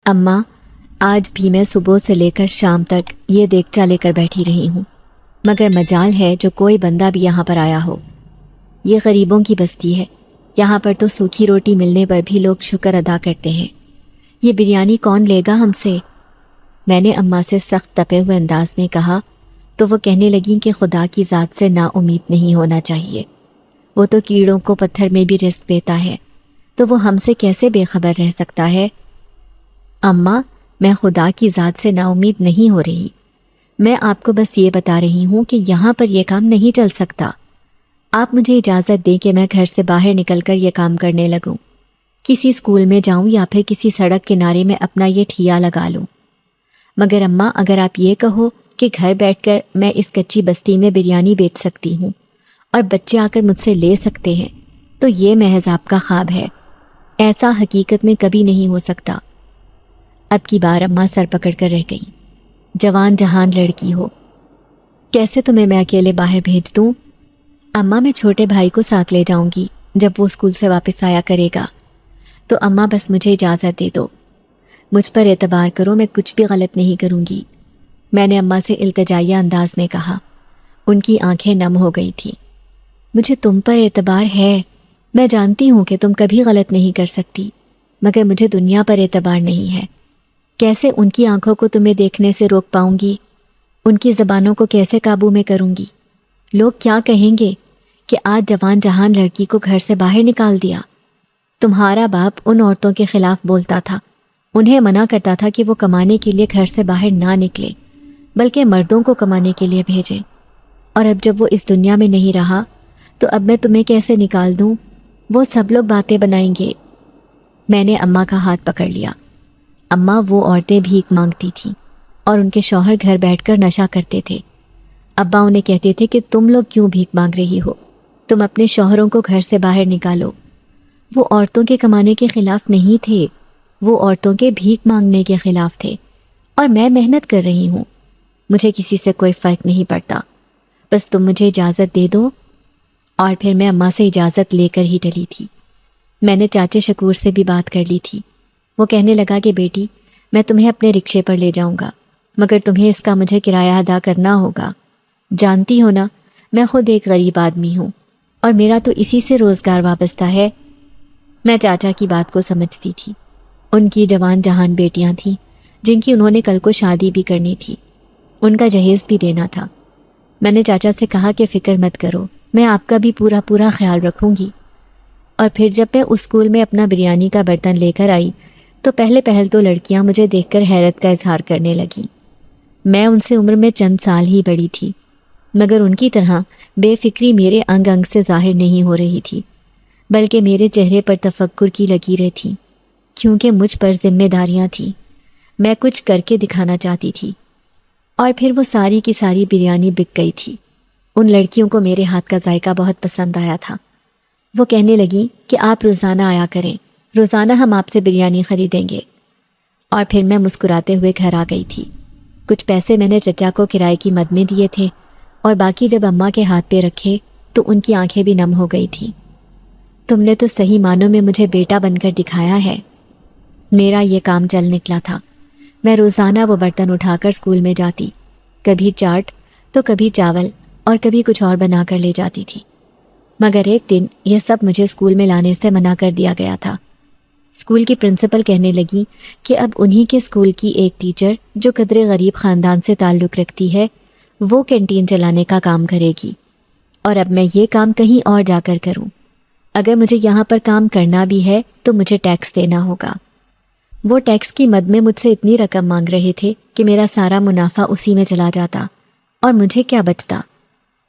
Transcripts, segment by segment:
اماں، آج بھی میں صبح سے لے کر شام تک یہ دیگچا لے کر بیٹھی رہی ہوں، مگر مجال ہے جو کوئی بندہ بھی یہاں پر آیا ہو۔ یہ غریبوں کی بستی ہے، یہاں پر تو سوکھی روٹی ملنے پر بھی لوگ شکر ادا کرتے ہیں۔ یہ بریانی کون لے گا ہم سے؟ میں نے اماں سے سخت تپے ہوئے انداز میں کہا تو وہ کہنے لگیں کہ خدا کی ذات سے نا امید نہیں ہونا چاہیے، وہ تو کیڑوں کو پتھر میں بھی رزق دیتا ہے، تو وہ ہم سے کیسے بے خبر رہ سکتا ہے؟ اماں، میں خدا کی ذات سے نا امید نہیں ہو رہی، میں آپ کو بس یہ بتا رہی ہوں کہ یہاں پر یہ کام نہیں چل سکتا۔ آپ مجھے اجازت دیں کہ میں گھر سے باہر نکل کر یہ کام کرنے لگوں، کسی اسکول میں جاؤں یا پھر کسی سڑک کنارے میں اپنا یہ ٹھیا لگا لوں۔ مگر اماں، اگر آپ یہ کہو کہ گھر بیٹھ کر میں اس کچی بستی میں بریانی بیچ سکتی ہوں اور بچے آ کر مجھ سے لے سکتے ہیں تو یہ محض آپ کا خواب ہے، ایسا حقیقت میں کبھی نہیں ہو سکتا۔ اب کی بار اماں سر پکڑ کر رہ گئیں۔ جوان جہان لڑکی ہو، کیسے تمہیں میں اکیلے باہر بھیج دوں؟ اماں، میں چھوٹے بھائی کو ساتھ لے جاؤں گی جب وہ اسکول سے واپس آیا کرے گا۔ تو اماں بس مجھے اجازت دے دو، مجھ پر اعتبار کرو، میں کچھ بھی غلط نہیں کروں گی، میں نے اماں سے التجائیہ انداز میں کہا۔ ان کی آنکھیں نم ہو گئی تھیں۔ مجھے تم پر اعتبار ہے، میں جانتی ہوں کہ تم کبھی غلط نہیں کر سکتی، مگر مجھے دنیا پر اعتبار نہیں ہے۔ کیسے ان کی آنکھوں کو تمہیں دیکھنے سے روک پاؤں گی؟ ان کی زبانوں کو کیسے قابو میں کروں گی؟ لوگ کیا کہیں گے کہ آج جوان جہان لڑکی کو گھر سے باہر نکال دیا؟ تمہارا باپ ان عورتوں کے خلاف بولتا تھا، انہیں منع کرتا تھا کہ وہ کمانے کے لیے گھر سے باہر نہ نکلے بلکہ مردوں کو کمانے کے لیے بھیجیں، اور اب جب وہ اس دنیا میں نہیں رہا تو اب میں تمہیں کیسے نکال دوں؟ وہ سب لوگ باتیں بنائیں گے۔ میں نے اماں کا ہاتھ پکڑ لیا۔ اماں، وہ عورتیں بھیک مانگتی تھیں اور ان کے شوہر گھر بیٹھ کر نشہ کرتے تھے۔ ابا انہیں کہتے تھے کہ تم لوگ کیوں بھیک مانگ رہی ہو، تم اپنے شوہروں کو گھر سے باہر نکالو۔ وہ عورتوں کے کمانے کے خلاف نہیں تھے، وہ عورتوں کے بھیک مانگنے کے خلاف تھے، اور میں محنت کر رہی ہوں، مجھے کسی سے کوئی فرق نہیں پڑتا، بس تم مجھے اجازت دے دو۔ اور پھر میں اماں سے اجازت لے کر ہی ٹلی تھی۔ میں نے چاچے شکور سے بھی بات کر لی تھی۔ وہ کہنے لگا کہ بیٹی، میں تمہیں اپنے رکشے پر لے جاؤں گا، مگر تمہیں اس کا مجھے کرایہ ادا کرنا ہوگا۔ جانتی ہو نا، میں خود ایک غریب آدمی ہوں اور میرا تو اسی سے روزگار وابستہ ہے۔ میں چاچا کی بات کو سمجھتی تھی۔ ان کی جوان جہان بیٹیاں تھیں جن کی انہوں نے کل کو شادی بھی کرنی تھی، ان کا جہیز بھی دینا تھا۔ میں نے چاچا سے کہا کہ فکر مت کرو، میں آپ کا بھی پورا خیال رکھوں گی۔ اور پھر جب میں اس اسکول میں اپنا بریانی کا برتن لے کر آئی تو پہل تو لڑکیاں مجھے دیکھ کر حیرت کا اظہار کرنے لگیں۔ میں ان سے عمر میں چند سال ہی بڑی تھی، مگر ان کی طرح بے فکری میرے انگ انگ سے ظاہر نہیں ہو رہی تھی، بلکہ میرے چہرے پر تفکر کی لکیریں تھیں، کیونکہ مجھ پر ذمہ داریاں تھیں، میں کچھ کر کے دکھانا چاہتی تھی۔ اور پھر وہ ساری کی ساری بریانی بک گئی تھی۔ ان لڑکیوں کو میرے ہاتھ کا ذائقہ بہت پسند آیا تھا۔ وہ کہنے لگیں کہ آپ روزانہ آیا کریں، روزانہ ہم آپ سے بریانی خریدیں گے۔ اور پھر میں مسکراتے ہوئے گھر آ گئی تھی۔ کچھ پیسے میں نے چچا کو کرائے کی مد میں دیے تھے، اور باقی جب اماں کے ہاتھ پہ رکھے تو ان کی آنکھیں بھی نم ہو گئی تھیں۔ تم نے تو صحیح معنوں میں مجھے بیٹا بن کر دکھایا ہے۔ میرا یہ کام چل نکلا تھا۔ میں روزانہ وہ برتن اٹھا کر اسکول میں جاتی، کبھی چاٹ تو کبھی چاول اور کبھی کچھ اور بنا کر لے جاتی تھی۔ مگر ایک دن یہ سب مجھے اسکول میں لانے سے منع کر دیا گیا تھا۔ اسکول کی پرنسپل کہنے لگی کہ اب انہی کے اسکول کی ایک ٹیچر جو قدرے غریب خاندان سے تعلق رکھتی ہے وہ کینٹین چلانے کا کام کرے گی، اور اب میں یہ کام کہیں اور جا کر کروں۔ اگر مجھے یہاں پر کام کرنا بھی ہے تو مجھے ٹیکس دینا ہوگا۔ وہ ٹیکس کی مد میں مجھ سے اتنی رقم مانگ رہے تھے کہ میرا سارا منافع اسی میں چلا جاتا اور مجھے کیا بچتا۔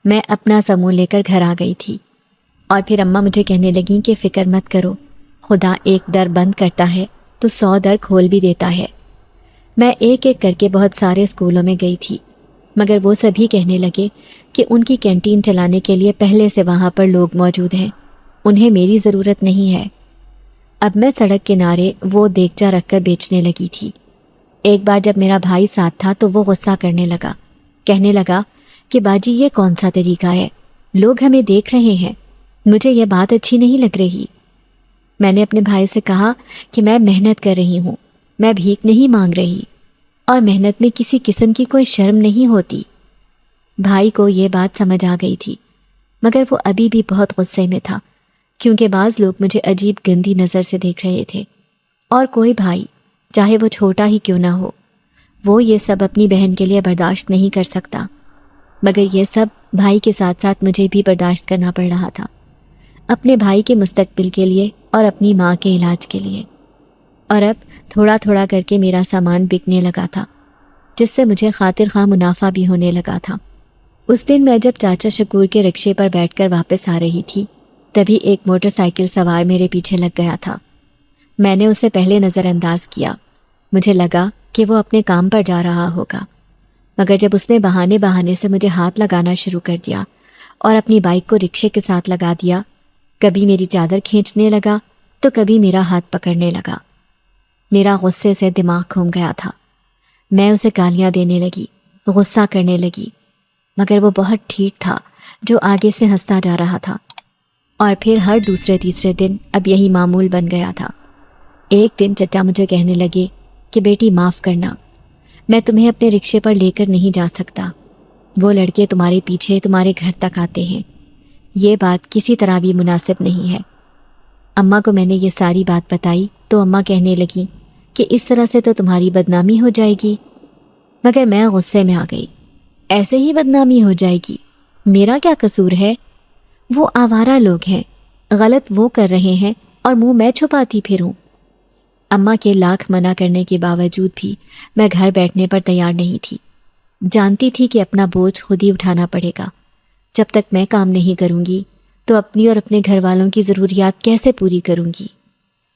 میں اپنا سمون لے کر گھر آ گئی تھی، اور پھر اماں مجھے کہنے لگیں کہ فکر مت کرو، خدا ایک در بند کرتا ہے تو 100 در کھول بھی دیتا ہے۔ میں ایک ایک کر کے بہت سارے اسکولوں میں گئی تھی، مگر وہ سبھی کہنے لگے کہ ان کی کینٹین چلانے کے لیے پہلے سے وہاں پر لوگ موجود ہیں، انہیں میری ضرورت نہیں ہے۔ اب میں سڑک کنارے وہ دیگچا رکھ کر بیچنے لگی تھی۔ ایک بار جب میرا بھائی ساتھ تھا تو وہ غصہ کرنے لگا، کہنے لگا کہ باجی یہ کون سا طریقہ ہے، لوگ ہمیں دیکھ رہے ہیں، مجھے یہ بات اچھی نہیں لگ رہی۔ میں نے اپنے بھائی سے کہا کہ میں محنت کر رہی ہوں، میں بھیک نہیں مانگ رہی اور محنت میں کسی قسم کی کوئی شرم نہیں ہوتی۔ بھائی کو یہ بات سمجھ آ گئی تھی، مگر وہ ابھی بھی بہت غصے میں تھا، کیونکہ بعض لوگ مجھے عجیب گندی نظر سے دیکھ رہے تھے، اور کوئی بھائی چاہے وہ چھوٹا ہی کیوں نہ ہو، وہ یہ سب اپنی بہن کے لیے برداشت نہیں کر سکتا، مگر یہ سب بھائی کے ساتھ ساتھ مجھے بھی برداشت کرنا پڑ رہا تھا، اپنے بھائی کے مستقبل کے لیے اور اپنی ماں کے علاج کے لیے۔ اور اب تھوڑا تھوڑا کر کے میرا سامان بکنے لگا تھا، جس سے مجھے خاطر خواہ منافع بھی ہونے لگا تھا۔ اس دن میں جب چاچا شکور کے رکشے پر بیٹھ کر واپس آ رہی تھی، تبھی ایک موٹر سائیکل سوار میرے پیچھے لگ گیا تھا۔ میں نے اسے پہلے نظر انداز کیا، مجھے لگا کہ وہ اپنے کام پر جا رہا ہوگا، مگر جب اس نے بہانے سے مجھے ہاتھ لگانا شروع کر دیا اور اپنی بائک کو رکشے کے ساتھ لگا دیا، کبھی میری چادر کھینچنے لگا تو کبھی میرا ہاتھ پکڑنے لگا۔ میرا غصے سے دماغ گھوم گیا تھا، میں اسے گالیاں دینے لگی، غصہ کرنے لگی، مگر وہ بہت ٹھیک تھا جو آگے سے ہنستا جا رہا تھا۔ اور پھر ہر دوسرے تیسرے دن اب یہی معمول بن گیا تھا۔ ایک دن چچا مجھے کہنے لگے کہ بیٹی معاف کرنا، میں تمہیں اپنے رکشے پر لے کر نہیں جا سکتا، وہ لڑکے تمہارے پیچھے تمہارے گھر تک آتے ہیں، یہ بات کسی طرح بھی مناسب نہیں ہے۔ اماں کو میں نے یہ ساری بات بتائی تو اماں کہنے لگیں کہ اس طرح سے تو تمہاری بدنامی ہو جائے گی، مگر میں غصے میں آ گئی۔ ایسے ہی بدنامی ہو جائے گی، میرا کیا قصور ہے؟ وہ آوارہ لوگ ہیں، غلط وہ کر رہے ہیں اور منہ میں چھپاتی پھروں۔ اماں کے لاکھ منع کرنے کے باوجود بھی میں گھر بیٹھنے پر تیار نہیں تھی، جانتی تھی کہ اپنا بوجھ خود ہی اٹھانا پڑے گا۔ جب تک میں کام نہیں کروں گی تو اپنی اور اپنے گھر والوں کی ضروریات کیسے پوری کروں گی؟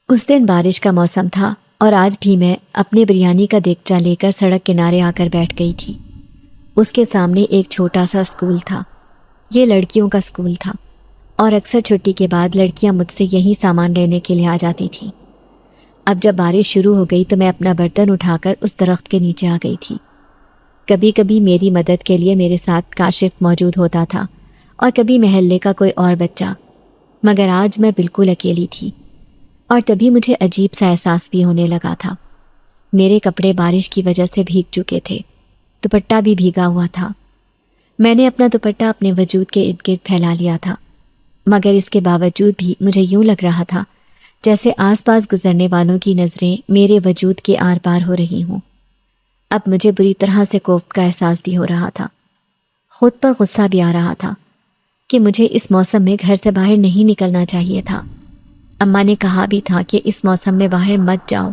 اس دن بارش کا موسم تھا اور آج بھی میں اپنے بریانی کا دیگچا لے کر سڑک کنارے آ کر بیٹھ گئی تھی۔ اس کے سامنے ایک چھوٹا سا اسکول تھا، یہ لڑکیوں کا اسکول تھا، اور اکثر چھٹی کے بعد لڑکیاں مجھ سے یہی سامان لینے کے لیے آ جاتی تھیں۔ اب جب بارش شروع ہو گئی تو میں اپنا برتن اٹھا کر اس درخت کے نیچے آ گئی تھی۔ کبھی کبھی میری مدد کے لیے میرے ساتھ کاشف موجود ہوتا تھا اور کبھی محلے کا کوئی اور بچہ، مگر آج میں بالکل اکیلی تھی، اور تبھی مجھے عجیب سا احساس بھی ہونے لگا تھا۔ میرے کپڑے بارش کی وجہ سے بھیگ چکے تھے، دوپٹہ بھی بھیگا ہوا تھا۔ میں نے اپنا دوپٹہ اپنے وجود کے ارد گرد پھیلا لیا تھا، مگر اس کے باوجود بھی مجھے یوں لگ رہا تھا جیسے آس پاس گزرنے والوں کی نظریں میرے وجود کے آر پار ہو رہی ہوں۔ اب مجھے بری طرح سے کوفت کا احساس بھی ہو رہا تھا، خود پر غصہ بھی آ رہا تھا کہ مجھے اس موسم میں گھر سے باہر نہیں نکلنا چاہیے تھا۔ اماں نے کہا بھی تھا کہ اس موسم میں باہر مت جاؤ،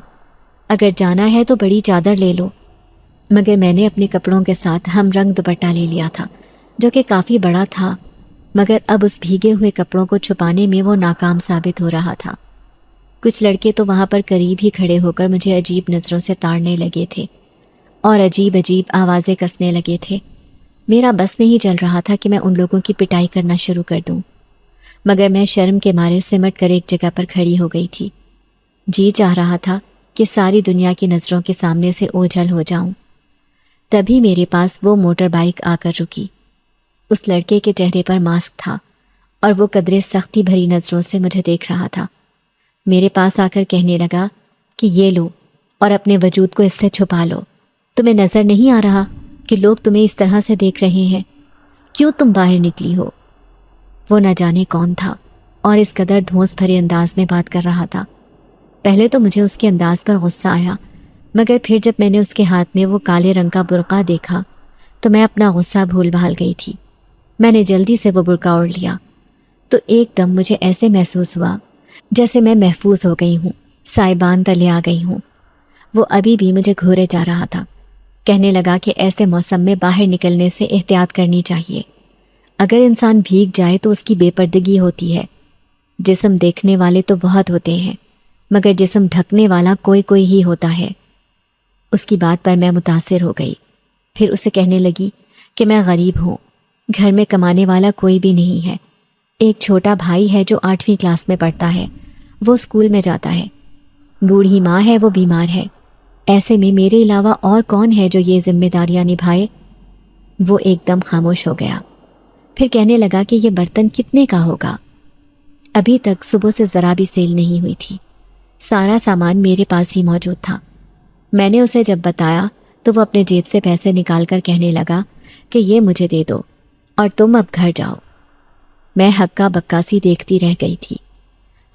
اگر جانا ہے تو بڑی چادر لے لو، مگر میں نے اپنے کپڑوں کے ساتھ ہم رنگ دوپٹہ لے لیا تھا جو کہ کافی بڑا تھا، مگر اب اس بھیگے ہوئے کپڑوں کو چھپانے میں وہ ناکام ثابت ہو رہا تھا۔ کچھ لڑکے تو وہاں پر قریب ہی کھڑے ہو کر مجھے عجیب نظروں سے تاڑنے لگے تھے اور عجیب عجیب آوازیں کسنے لگے تھے۔ میرا بس نہیں چل رہا تھا کہ میں ان لوگوں کی پٹائی کرنا شروع کر دوں، مگر میں شرم کے مارے سمٹ کر ایک جگہ پر کھڑی ہو گئی تھی۔ جی چاہ رہا تھا کہ ساری دنیا کی نظروں کے سامنے سے اوجھل ہو جاؤں۔ تبھی میرے پاس وہ موٹر بائک آ کر رکی۔ اس لڑکے کے چہرے پر ماسک تھا اور وہ قدرے سختی بھری نظروں سے مجھے دیکھ رہا تھا۔ میرے پاس آ کر کہنے لگا کہ یہ لو اور اپنے وجود کو اس سے چھپا لو، تمہیں نظر نہیں آ رہا کہ لوگ تمہیں اس طرح سے دیکھ رہے ہیں؟ کیوں تم باہر نکلی ہو؟ وہ نہ جانے کون تھا اور اس قدر دھونس بھرے انداز میں بات کر رہا تھا۔ پہلے تو مجھے اس کے انداز پر غصہ آیا، مگر پھر جب میں نے اس کے ہاتھ میں وہ کالے رنگ کا برقع دیکھا تو میں اپنا غصہ بھول بھال گئی تھی۔ میں نے جلدی سے وہ برقع اوڑھ لیا تو ایک دم مجھے ایسے محسوس ہوا جیسے میں محفوظ ہو گئی ہوں، سائبان تلے آ گئی ہوں۔ وہ ابھی بھی مجھے گھورے جا رہا تھا، کہنے لگا کہ ایسے موسم میں باہر نکلنے سے احتیاط کرنی چاہیے، اگر انسان بھیگ جائے تو اس کی بے پردگی ہوتی ہے۔ جسم دیکھنے والے تو بہت ہوتے ہیں، مگر جسم ڈھکنے والا کوئی کوئی ہی ہوتا ہے۔ اس کی بات پر میں متاثر ہو گئی، پھر اسے کہنے لگی کہ میں غریب ہوں، گھر میں کمانے والا کوئی بھی نہیں ہے، ایک چھوٹا بھائی ہے جو 8ویں کلاس میں پڑھتا ہے، وہ اسکول میں جاتا ہے، بوڑھی ماں ہے وہ بیمار ہے، ایسے میں میرے علاوہ اور کون ہے جو یہ ذمہ داریاں نبھائے؟ وہ ایک دم خاموش ہو گیا، پھر کہنے لگا کہ یہ برتن کتنے کا ہوگا؟ ابھی تک صبح سے ذرا بھی سیل نہیں ہوئی تھی، سارا سامان میرے پاس ہی موجود تھا، میں نے اسے جب بتایا تو وہ اپنے جیب سے پیسے نکال کر کہنے لگا کہ یہ مجھے دے دو اور تم اب گھر جاؤ۔ میں ہکا بکا سی دیکھتی رہ گئی تھی۔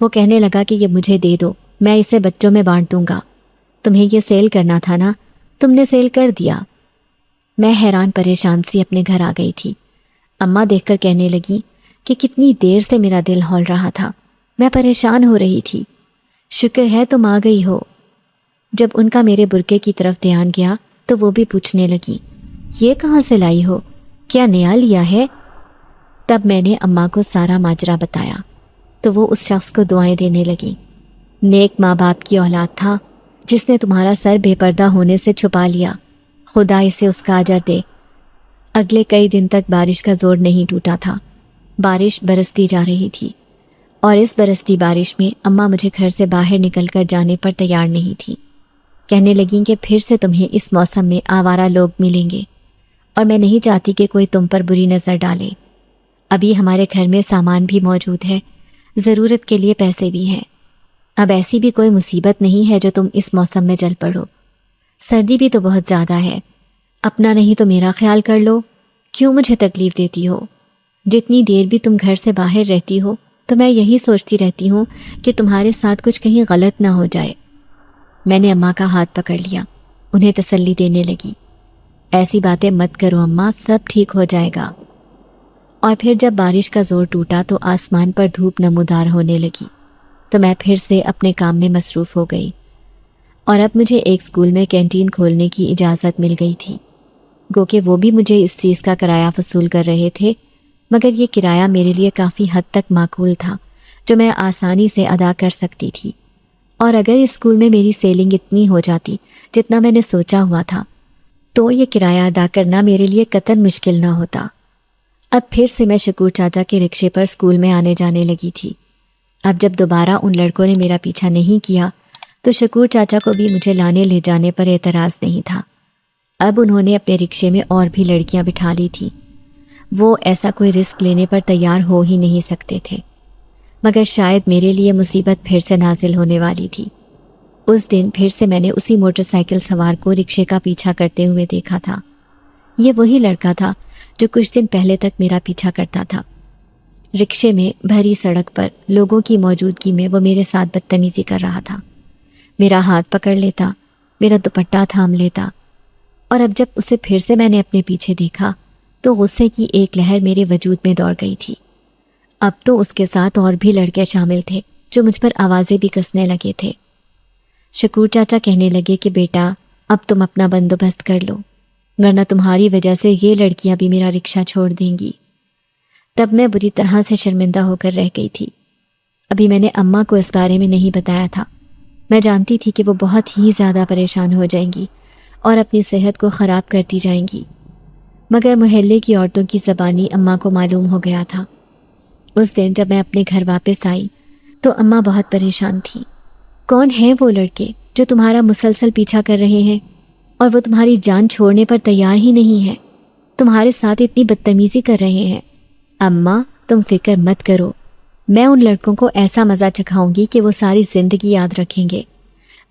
وہ کہنے لگا کہ یہ مجھے دے دو، میں اسے بچوں میں بانٹ دوں گا۔ تمہیں یہ سیل کرنا تھا نا، تم نے سیل کر دیا۔ میں حیران پریشان سی اپنے گھر آ گئی تھی۔ اماں دیکھ کر کہنے لگی کہ کتنی دیر سے میرا دل ہول رہا تھا، میں پریشان ہو رہی تھی، شکر ہے تم آ گئی ہو۔ جب ان کا میرے برقعے کی طرف دھیان گیا تو وہ بھی پوچھنے لگی، یہ کہاں سے لائی ہو، کیا نیا لیا ہے؟ تب میں نے اماں کو سارا ماجرا بتایا تو وہ اس شخص کو دعائیں دینے لگی۔ نیک ماں باپ کی اولاد تھا جس نے تمہارا سر بے پردہ ہونے سے چھپا لیا، خدا اسے اس کا اجر دے۔ اگلے کئی دن تک بارش کا زور نہیں ٹوٹا تھا، بارش برستی جا رہی تھی، اور اس برستی بارش میں اماں مجھے گھر سے باہر نکل کر جانے پر تیار نہیں تھی۔ کہنے لگیں کہ پھر سے تمہیں اس موسم میں آوارہ لوگ ملیں گے، اور میں نہیں چاہتی کہ کوئی تم پر بری نظر ڈالے۔ ابھی ہمارے گھر میں سامان بھی موجود ہے، ضرورت کے لیے پیسے بھی ہیں۔ اب ایسی بھی کوئی مصیبت نہیں ہے جو تم اس موسم میں جل پڑو۔ سردی بھی تو بہت زیادہ ہے، اپنا نہیں تو میرا خیال کر لو، کیوں مجھے تکلیف دیتی ہو؟ جتنی دیر بھی تم گھر سے باہر رہتی ہو تو میں یہی سوچتی رہتی ہوں کہ تمہارے ساتھ کچھ کہیں غلط نہ ہو جائے۔ میں نے اماں کا ہاتھ پکڑ لیا، انہیں تسلی دینے لگی، ایسی باتیں مت کرو اماں، سب ٹھیک ہو جائے گا۔ اور پھر جب بارش کا زور ٹوٹا تو آسمان پر دھوپ نمودار ہونے لگی، تو میں پھر سے اپنے کام میں مصروف ہو گئی، اور اب مجھے ایک اسکول میں کینٹین کھولنے کی اجازت مل گئی تھی۔ گو کہ وہ بھی مجھے اس چیز کا کرایہ وصول کر رہے تھے، مگر یہ کرایہ میرے لیے کافی حد تک معقول تھا، جو میں آسانی سے ادا کر سکتی تھی۔ اور اگر اس اسکول میں میری سیلنگ اتنی ہو جاتی جتنا میں نے سوچا ہوا تھا تو یہ کرایہ ادا کرنا میرے لیے قطعاً مشکل نہ ہوتا۔ اب پھر سے میں شکور چاچا کے رکشے پر اسکول میں آنے جانے لگی تھی۔ اب جب دوبارہ ان لڑکوں نے میرا پیچھا نہیں کیا تو شکور چاچا کو بھی مجھے لانے لے جانے پر اعتراض نہیں تھا۔ اب انہوں نے اپنے رکشے میں اور بھی لڑکیاں بٹھا لی تھیں۔ وہ ایسا کوئی رسک لینے پر تیار ہو ہی نہیں سکتے تھے، مگر شاید میرے لیے مصیبت پھر سے نازل ہونے والی تھی۔ اس دن پھر سے میں نے اسی موٹر سائیکل سوار کو رکشے کا پیچھا کرتے ہوئے دیکھا تھا۔ یہ وہی لڑکا تھا جو کچھ دن پہلے تک میرا پیچھا کرتا تھا۔ رکشے میں بھری سڑک پر لوگوں کی موجودگی میں وہ میرے ساتھ بدتمیزی کر رہا تھا، میرا ہاتھ پکڑ لیتا، میرا دوپٹہ تھام لیتا، اور اب جب اسے پھر سے میں نے اپنے پیچھے دیکھا تو غصے کی ایک لہر میرے وجود میں دوڑ گئی تھی۔ اب تو اس کے ساتھ اور بھی لڑکے شامل تھے جو مجھ پر آوازیں بھی کسنے لگے تھے۔ شکور چاچا کہنے لگے کہ بیٹا اب تم اپنا بندوبست کر لو، ورنہ تمہاری وجہ سے یہ لڑکیاں بھی میرا رکشہ چھوڑ دیں گی۔ تب میں بری طرح سے شرمندہ ہو کر رہ گئی تھی۔ ابھی میں نے اماں کو اس بارے میں نہیں بتایا تھا، میں جانتی تھی کہ وہ بہت ہی زیادہ پریشان ہو جائیں گی اور اپنی صحت کو خراب کرتی جائیں گی، مگر محلے کی عورتوں کی زبانی اماں کو معلوم ہو گیا تھا۔ اس دن جب میں اپنے گھر واپس آئی تو اماں بہت پریشان تھی۔ کون ہیں وہ لڑکے جو تمہارا مسلسل پیچھا کر رہے ہیں اور وہ تمہاری جان چھوڑنے پر تیار ہی نہیں ہے، تمہارے ساتھ اتنی بدتمیزی کر رہے ہیں؟ اماں تم فکر مت کرو، میں ان لڑکوں کو ایسا مزہ چکھاؤں گی کہ وہ ساری زندگی یاد رکھیں گے،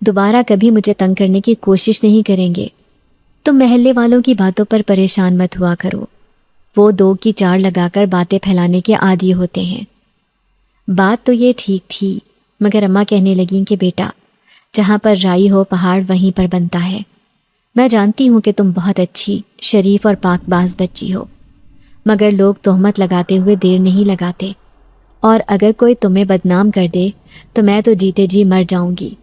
دوبارہ کبھی مجھے تنگ کرنے کی کوشش نہیں کریں گے۔ تم محلے والوں کی باتوں پر پریشان مت ہوا کرو، وہ دو کی چار لگا کر باتیں پھیلانے کے عادی ہوتے ہیں۔ بات تو یہ ٹھیک تھی، مگر اماں کہنے لگیں کہ بیٹا جہاں پر رائی ہو پہاڑ وہیں پر بنتا ہے۔ میں جانتی ہوں کہ تم بہت اچھی، شریف اور پاک باز بچی ہو، مگر لوگ تہمت لگاتے ہوئے دیر نہیں لگاتے، اور اگر کوئی تمہیں بدنام کر دے تو میں تو جیتے جی مر جاؤں گی۔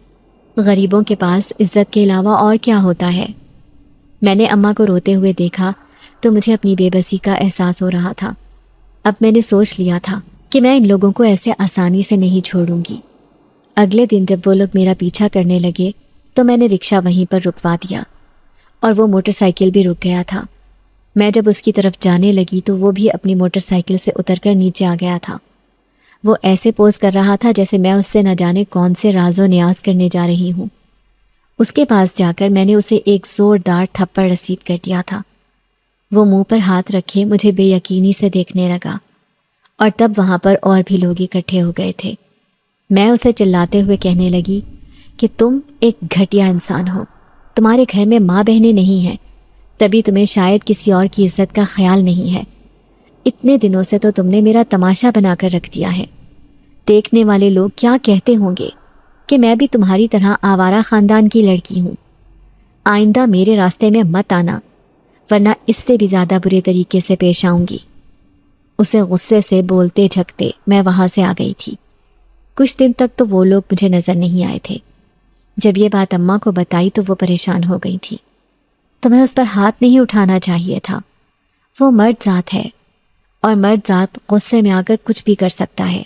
غریبوں کے پاس عزت کے علاوہ اور کیا ہوتا ہے؟ میں نے اماں کو روتے ہوئے دیکھا تو مجھے اپنی بے بسی کا احساس ہو رہا تھا۔ اب میں نے سوچ لیا تھا کہ میں ان لوگوں کو ایسے آسانی سے نہیں چھوڑوں گی۔ اگلے دن جب وہ لوگ میرا پیچھا کرنے لگے تو میں نے رکشہ وہیں پر رکوا دیا، اور وہ موٹر سائیکل بھی رک گیا تھا۔ میں جب اس کی طرف جانے لگی تو وہ بھی اپنی موٹر سائیکل سے اتر کر نیچے آ گیا تھا۔ وہ ایسے پوز کر رہا تھا جیسے میں اس سے نہ جانے کون سے راز و نیاز کرنے جا رہی ہوں۔ اس کے پاس جا کر میں نے اسے ایک زوردار تھپڑ رسید کر دیا تھا۔ وہ منہ پر ہاتھ رکھے مجھے بے یقینی سے دیکھنے لگا، اور تب وہاں پر اور بھی لوگ اکٹھے ہو گئے تھے۔ میں اسے چلاتے ہوئے کہنے لگی کہ تم ایک گھٹیا انسان ہو، تمہارے گھر میں ماں بہنیں نہیں ہیں، تبھی تمہیں شاید کسی اور کی عزت کا خیال نہیں ہے۔ اتنے دنوں سے تو تم نے میرا تماشا بنا کر رکھ دیا ہے۔ دیکھنے والے لوگ کیا کہتے ہوں گے کہ میں بھی تمہاری طرح آوارہ خاندان کی لڑکی ہوں۔ آئندہ میرے راستے میں مت آنا، ورنہ اس سے بھی زیادہ برے طریقے سے پیش آؤں گی۔ اسے غصے سے بولتے جھکتے میں وہاں سے آ گئی تھی۔ کچھ دن تک تو وہ لوگ مجھے نظر نہیں آئے تھے۔ جب یہ بات اماں کو بتائی تو وہ پریشان ہو گئی تھی۔ تمہیں اس پر ہاتھ نہیں اٹھانا چاہیے تھا، وہ مرد ذات ہے، اور مرد ذات غصے میں آ کر کچھ بھی کر سکتا ہے۔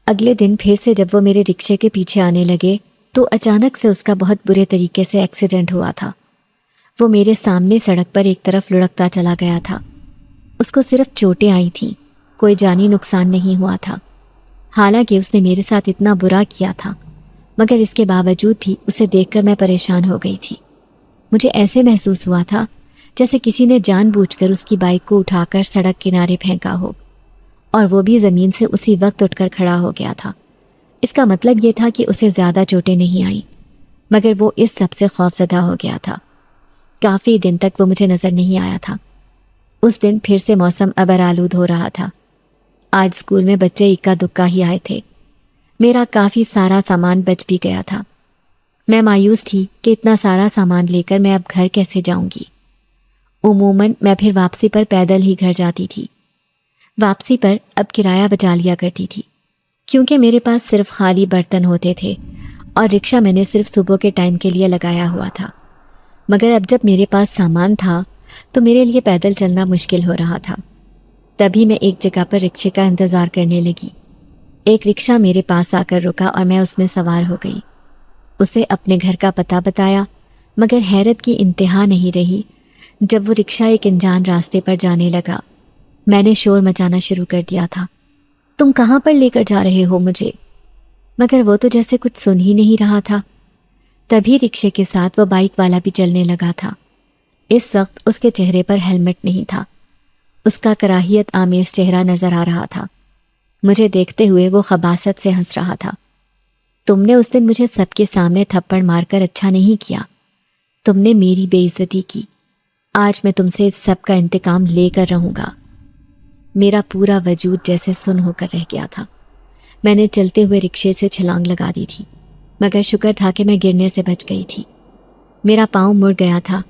اگلے دن پھر سے جب وہ میرے رکشے کے پیچھے آنے لگے تو اچانک سے اس کا بہت برے طریقے سے ایکسیڈنٹ ہوا تھا۔ وہ میرے سامنے سڑک پر ایک طرف لڑکتا چلا گیا تھا۔ اس کو صرف چوٹیں آئی تھیں، کوئی جانی نقصان نہیں ہوا تھا۔ حالانکہ اس نے میرے ساتھ اتنا برا کیا تھا، مگر اس کے باوجود بھی اسے دیکھ کر میں پریشان ہو گئی تھی۔ مجھے ایسے محسوس ہوا تھا جیسے کسی نے جان بوجھ کر اس کی بائک کو اٹھا کر سڑک کنارے پھینکا ہو، اور وہ بھی زمین سے اسی وقت اٹھ کر کھڑا ہو گیا تھا۔ اس کا مطلب یہ تھا کہ اسے زیادہ چوٹیں نہیں آئیں، مگر وہ اس سب سے خوفزدہ ہو گیا تھا۔ کافی دن تک وہ مجھے نظر نہیں آیا تھا۔ اس دن پھر سے موسم ابر آلود ہو رہا تھا۔ آج اسکول میں بچے اکا دکا ہی آئے تھے۔ میرا کافی سارا سامان بچ بھی گیا تھا۔ میں مایوس تھی کہ اتنا سارا سامان لے کر میں اب گھر کیسے جاؤں گی۔ عموماً میں پھر واپسی پر پیدل ہی گھر جاتی تھی۔ واپسی پر اب کرایہ بچا لیا کرتی تھی، کیونکہ میرے پاس صرف خالی برتن ہوتے تھے اور رکشہ میں نے صرف صبح کے ٹائم کے لیے لگایا ہوا تھا۔ مگر اب جب میرے پاس سامان تھا تو میرے لیے پیدل چلنا مشکل ہو رہا تھا۔ تبھی میں ایک جگہ پر رکشے کا انتظار کرنے لگی۔ ایک رکشہ میرے پاس آ کر رکا اور میں اس میں سوار ہو گئی۔ اسے اپنے گھر کا پتہ بتایا، مگر حیرت کی انتہا نہیں رہی جب وہ رکشہ ایک انجان راستے پر جانے لگا۔ میں نے شور مچانا شروع کر دیا تھا، تم کہاں پر لے کر جا رہے ہو مجھے؟ مگر وہ تو جیسے کچھ سن ہی نہیں رہا تھا۔ تبھی رکشے کے ساتھ وہ بائک والا بھی چلنے لگا تھا۔ اس وقت اس کے چہرے پر ہیلمٹ نہیں تھا۔ اس کا کراہیت آمیز چہرہ نظر آ رہا تھا۔ مجھے دیکھتے ہوئے وہ خباثت سے ہنس رہا تھا۔ تم نے اس دن مجھے سب کے سامنے تھپڑ مار کر اچھا نہیں کیا، تم نے میری بے عزتی کی۔ آج میں تم سے اس سب کا انتقام لے کر رہوں گا۔ میرا پورا وجود جیسے سن ہو کر رہ گیا تھا۔ میں نے چلتے ہوئے رکشے سے چھلانگ لگا دی تھی، مگر شکر تھا کہ میں گرنے سے بچ گئی تھی۔ میرا پاؤں مڑ گیا تھا،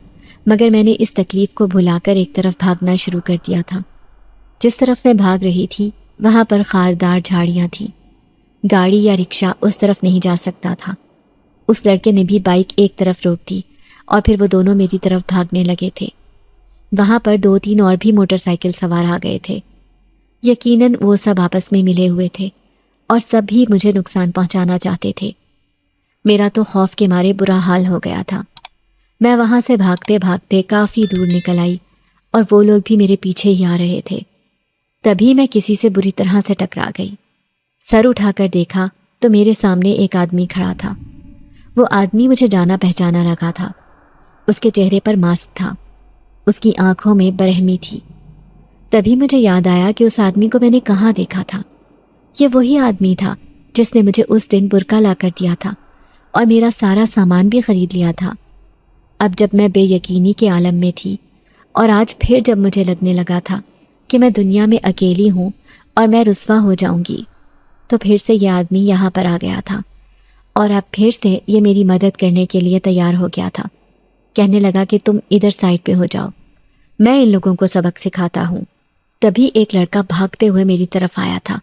مگر میں نے اس تکلیف کو بھلا کر ایک طرف بھاگنا شروع کر دیا تھا۔ جس طرف میں بھاگ رہی تھی وہاں پر خاردار جھاڑیاں تھیں۔ گاڑی یا رکشہ اس طرف نہیں جا سکتا تھا۔ اس لڑکے نے بھی بائک ایک طرف روک دی اور پھر وہ دونوں میری طرف بھاگنے لگے تھے۔ وہاں پر 2-3 اور بھی موٹر سائیکل سوار آ گئے تھے۔ یقیناً وہ سب آپس میں ملے ہوئے تھے اور سب بھی مجھے نقصان پہنچانا چاہتے تھے۔ میرا تو خوف کے مارے برا حال ہو گیا تھا۔ میں وہاں سے بھاگتے بھاگتے کافی دور نکل آئی اور وہ لوگ بھی میرے پیچھے ہی آ رہے تھے۔ تبھی میں کسی سے بری طرح سے ٹکرا گئی۔ سر اٹھا کر دیکھا تو میرے سامنے ایک آدمی کھڑا تھا۔ وہ آدمی مجھے جانا پہچانا لگا تھا۔ اس کے چہرے پر ماسک تھا، اس کی آنکھوں میں برہمی تھی۔ تبھی مجھے یاد آیا کہ اس آدمی کو میں نے کہاں دیکھا تھا۔ یہ وہی آدمی تھا جس نے مجھے اس دن برقع لا کر دیا تھا اور میرا سارا سامان بھی خرید لیا تھا۔ اب جب میں بے یقینی کے عالم میں تھی اور آج پھر جب مجھے لگنے لگا تھا کہ میں دنیا میں اکیلی ہوں اور میں رسوا ہو جاؤں گی، تو پھر سے یہ آدمی یہاں پر آ گیا تھا اور اب پھر سے یہ میری مدد کرنے کے لیے تیار ہو گیا تھا۔ کہنے لگا کہ تم ادھر سائڈ پہ ہو جاؤ، میں ان لوگوں کو سبق سکھاتا ہوں۔ تبھی ایک لڑکا بھاگتے ہوئے میری طرف آیا تھا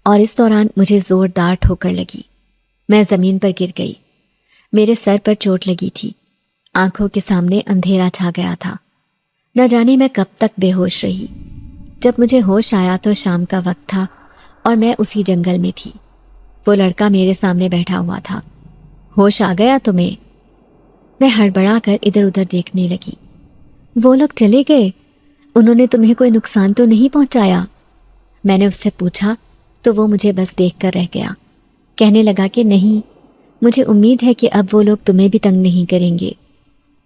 اور اس دوران مجھے زوردار ٹھوکر لگی۔ میں زمین پر گر گئی۔ میرے سر پر چوٹ لگی تھی۔ آنکھوں کے سامنے اندھیرا چھا گیا تھا۔ نہ جانے میں کب تک بے ہوش رہی۔ جب مجھے ہوش آیا تو شام کا وقت تھا اور میں اسی جنگل میں تھی۔ وہ لڑکا میرے سامنے بیٹھا ہوا تھا۔ ہوش آ گیا تمہیں؟ میں ہڑبڑا کر ادھر ادھر دیکھنے لگی۔ وہ لوگ چلے گئے؟ انہوں نے تمہیں کوئی نقصان تو نہیں پہنچایا؟ میں نے اس سے پوچھا تو وہ مجھے بس دیکھ کر رہ گیا۔ کہنے لگا کہ نہیں، مجھے امید ہے کہ اب وہ لوگ تمہیں بھی تنگ نہیں کریں گے۔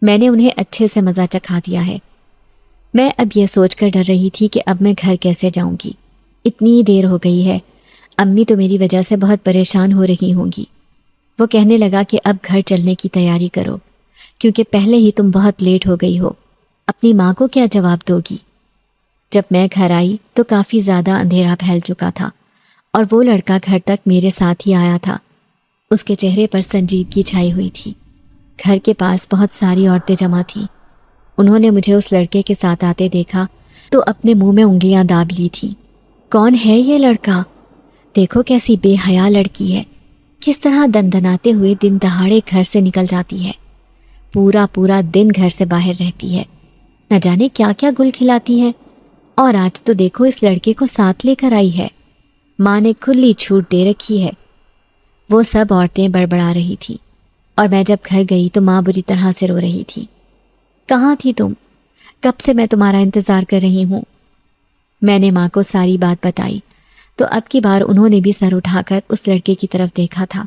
میں نے انہیں اچھے سے مزہ چکھا دیا ہے۔ میں اب یہ سوچ کر ڈر رہی تھی کہ اب میں گھر کیسے جاؤں گی۔ اتنی دیر ہو گئی ہے، امی تو میری وجہ سے بہت پریشان ہو رہی ہوں گی۔ وہ کہنے لگا کہ اب گھر چلنے کی تیاری کرو، کیونکہ پہلے ہی تم بہت لیٹ ہو گئی ہو۔ اپنی ماں کو کیا جواب دو گی؟ جب میں گھر آئی تو کافی زیادہ اندھیرا پھیل چکا تھا اور وہ لڑکا گھر تک میرے ساتھ ہی آیا تھا۔ اس کے چہرے پر سنجیدگی چھائی ہوئی تھی۔ گھر کے پاس بہت ساری عورتیں جمع تھیں۔ انہوں نے مجھے اس لڑکے کے ساتھ آتے دیکھا تو اپنے منہ میں انگلیاں داب لی تھیں۔ کون ہے یہ لڑکا؟ دیکھو کیسی بے حیا لڑکی ہے، کس طرح دندناتے ہوئے دن دہاڑے گھر سے نکل جاتی ہے، پورا پورا دن گھر سے باہر رہتی ہے، نہ جانے کیا کیا گل کھلاتی ہے، اور آج تو دیکھو اس لڑکے کو ساتھ لے کر آئی ہے۔ ماں نے کھلی چھوٹ دے رکھی ہے۔ وہ سب عورتیں بڑبڑا رہی تھی اور میں جب گھر گئی تو ماں بری طرح سے رو رہی تھی۔ کہاں تھی تم؟ کب سے میں تمہارا انتظار کر رہی ہوں۔ میں نے ماں کو ساری بات بتائی تو اب کی بار انہوں نے بھی سر اٹھا کر اس لڑکے کی طرف دیکھا تھا۔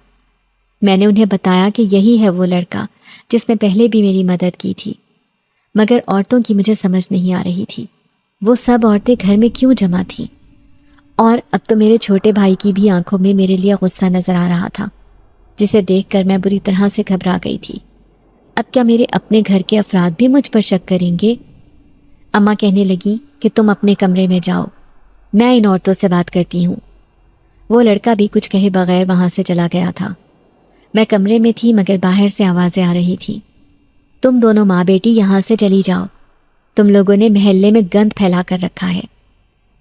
میں نے انہیں بتایا کہ یہی ہے وہ لڑکا جس نے پہلے بھی میری مدد کی تھی، مگر عورتوں کی مجھے سمجھ نہیں آ رہی تھی، وہ سب عورتیں گھر میں کیوں جمع تھیں؟ اور اب تو میرے چھوٹے بھائی کی بھی آنکھوں میں میرے لیے غصہ نظر آ رہا تھا، جسے دیکھ کر میں بری طرح سے گھبرا گئی تھی۔ اب کیا میرے اپنے گھر کے افراد بھی مجھ پر شک کریں گے؟ اماں کہنے لگی کہ تم اپنے کمرے میں جاؤ، میں ان عورتوں سے بات کرتی ہوں۔ وہ لڑکا بھی کچھ کہے بغیر وہاں سے چلا گیا تھا۔ میں کمرے میں تھی مگر باہر سے آوازیں آ رہی تھی، تم دونوں ماں بیٹی یہاں سے چلی جاؤ، تم لوگوں نے محلے میں گند پھیلا کر رکھا ہے۔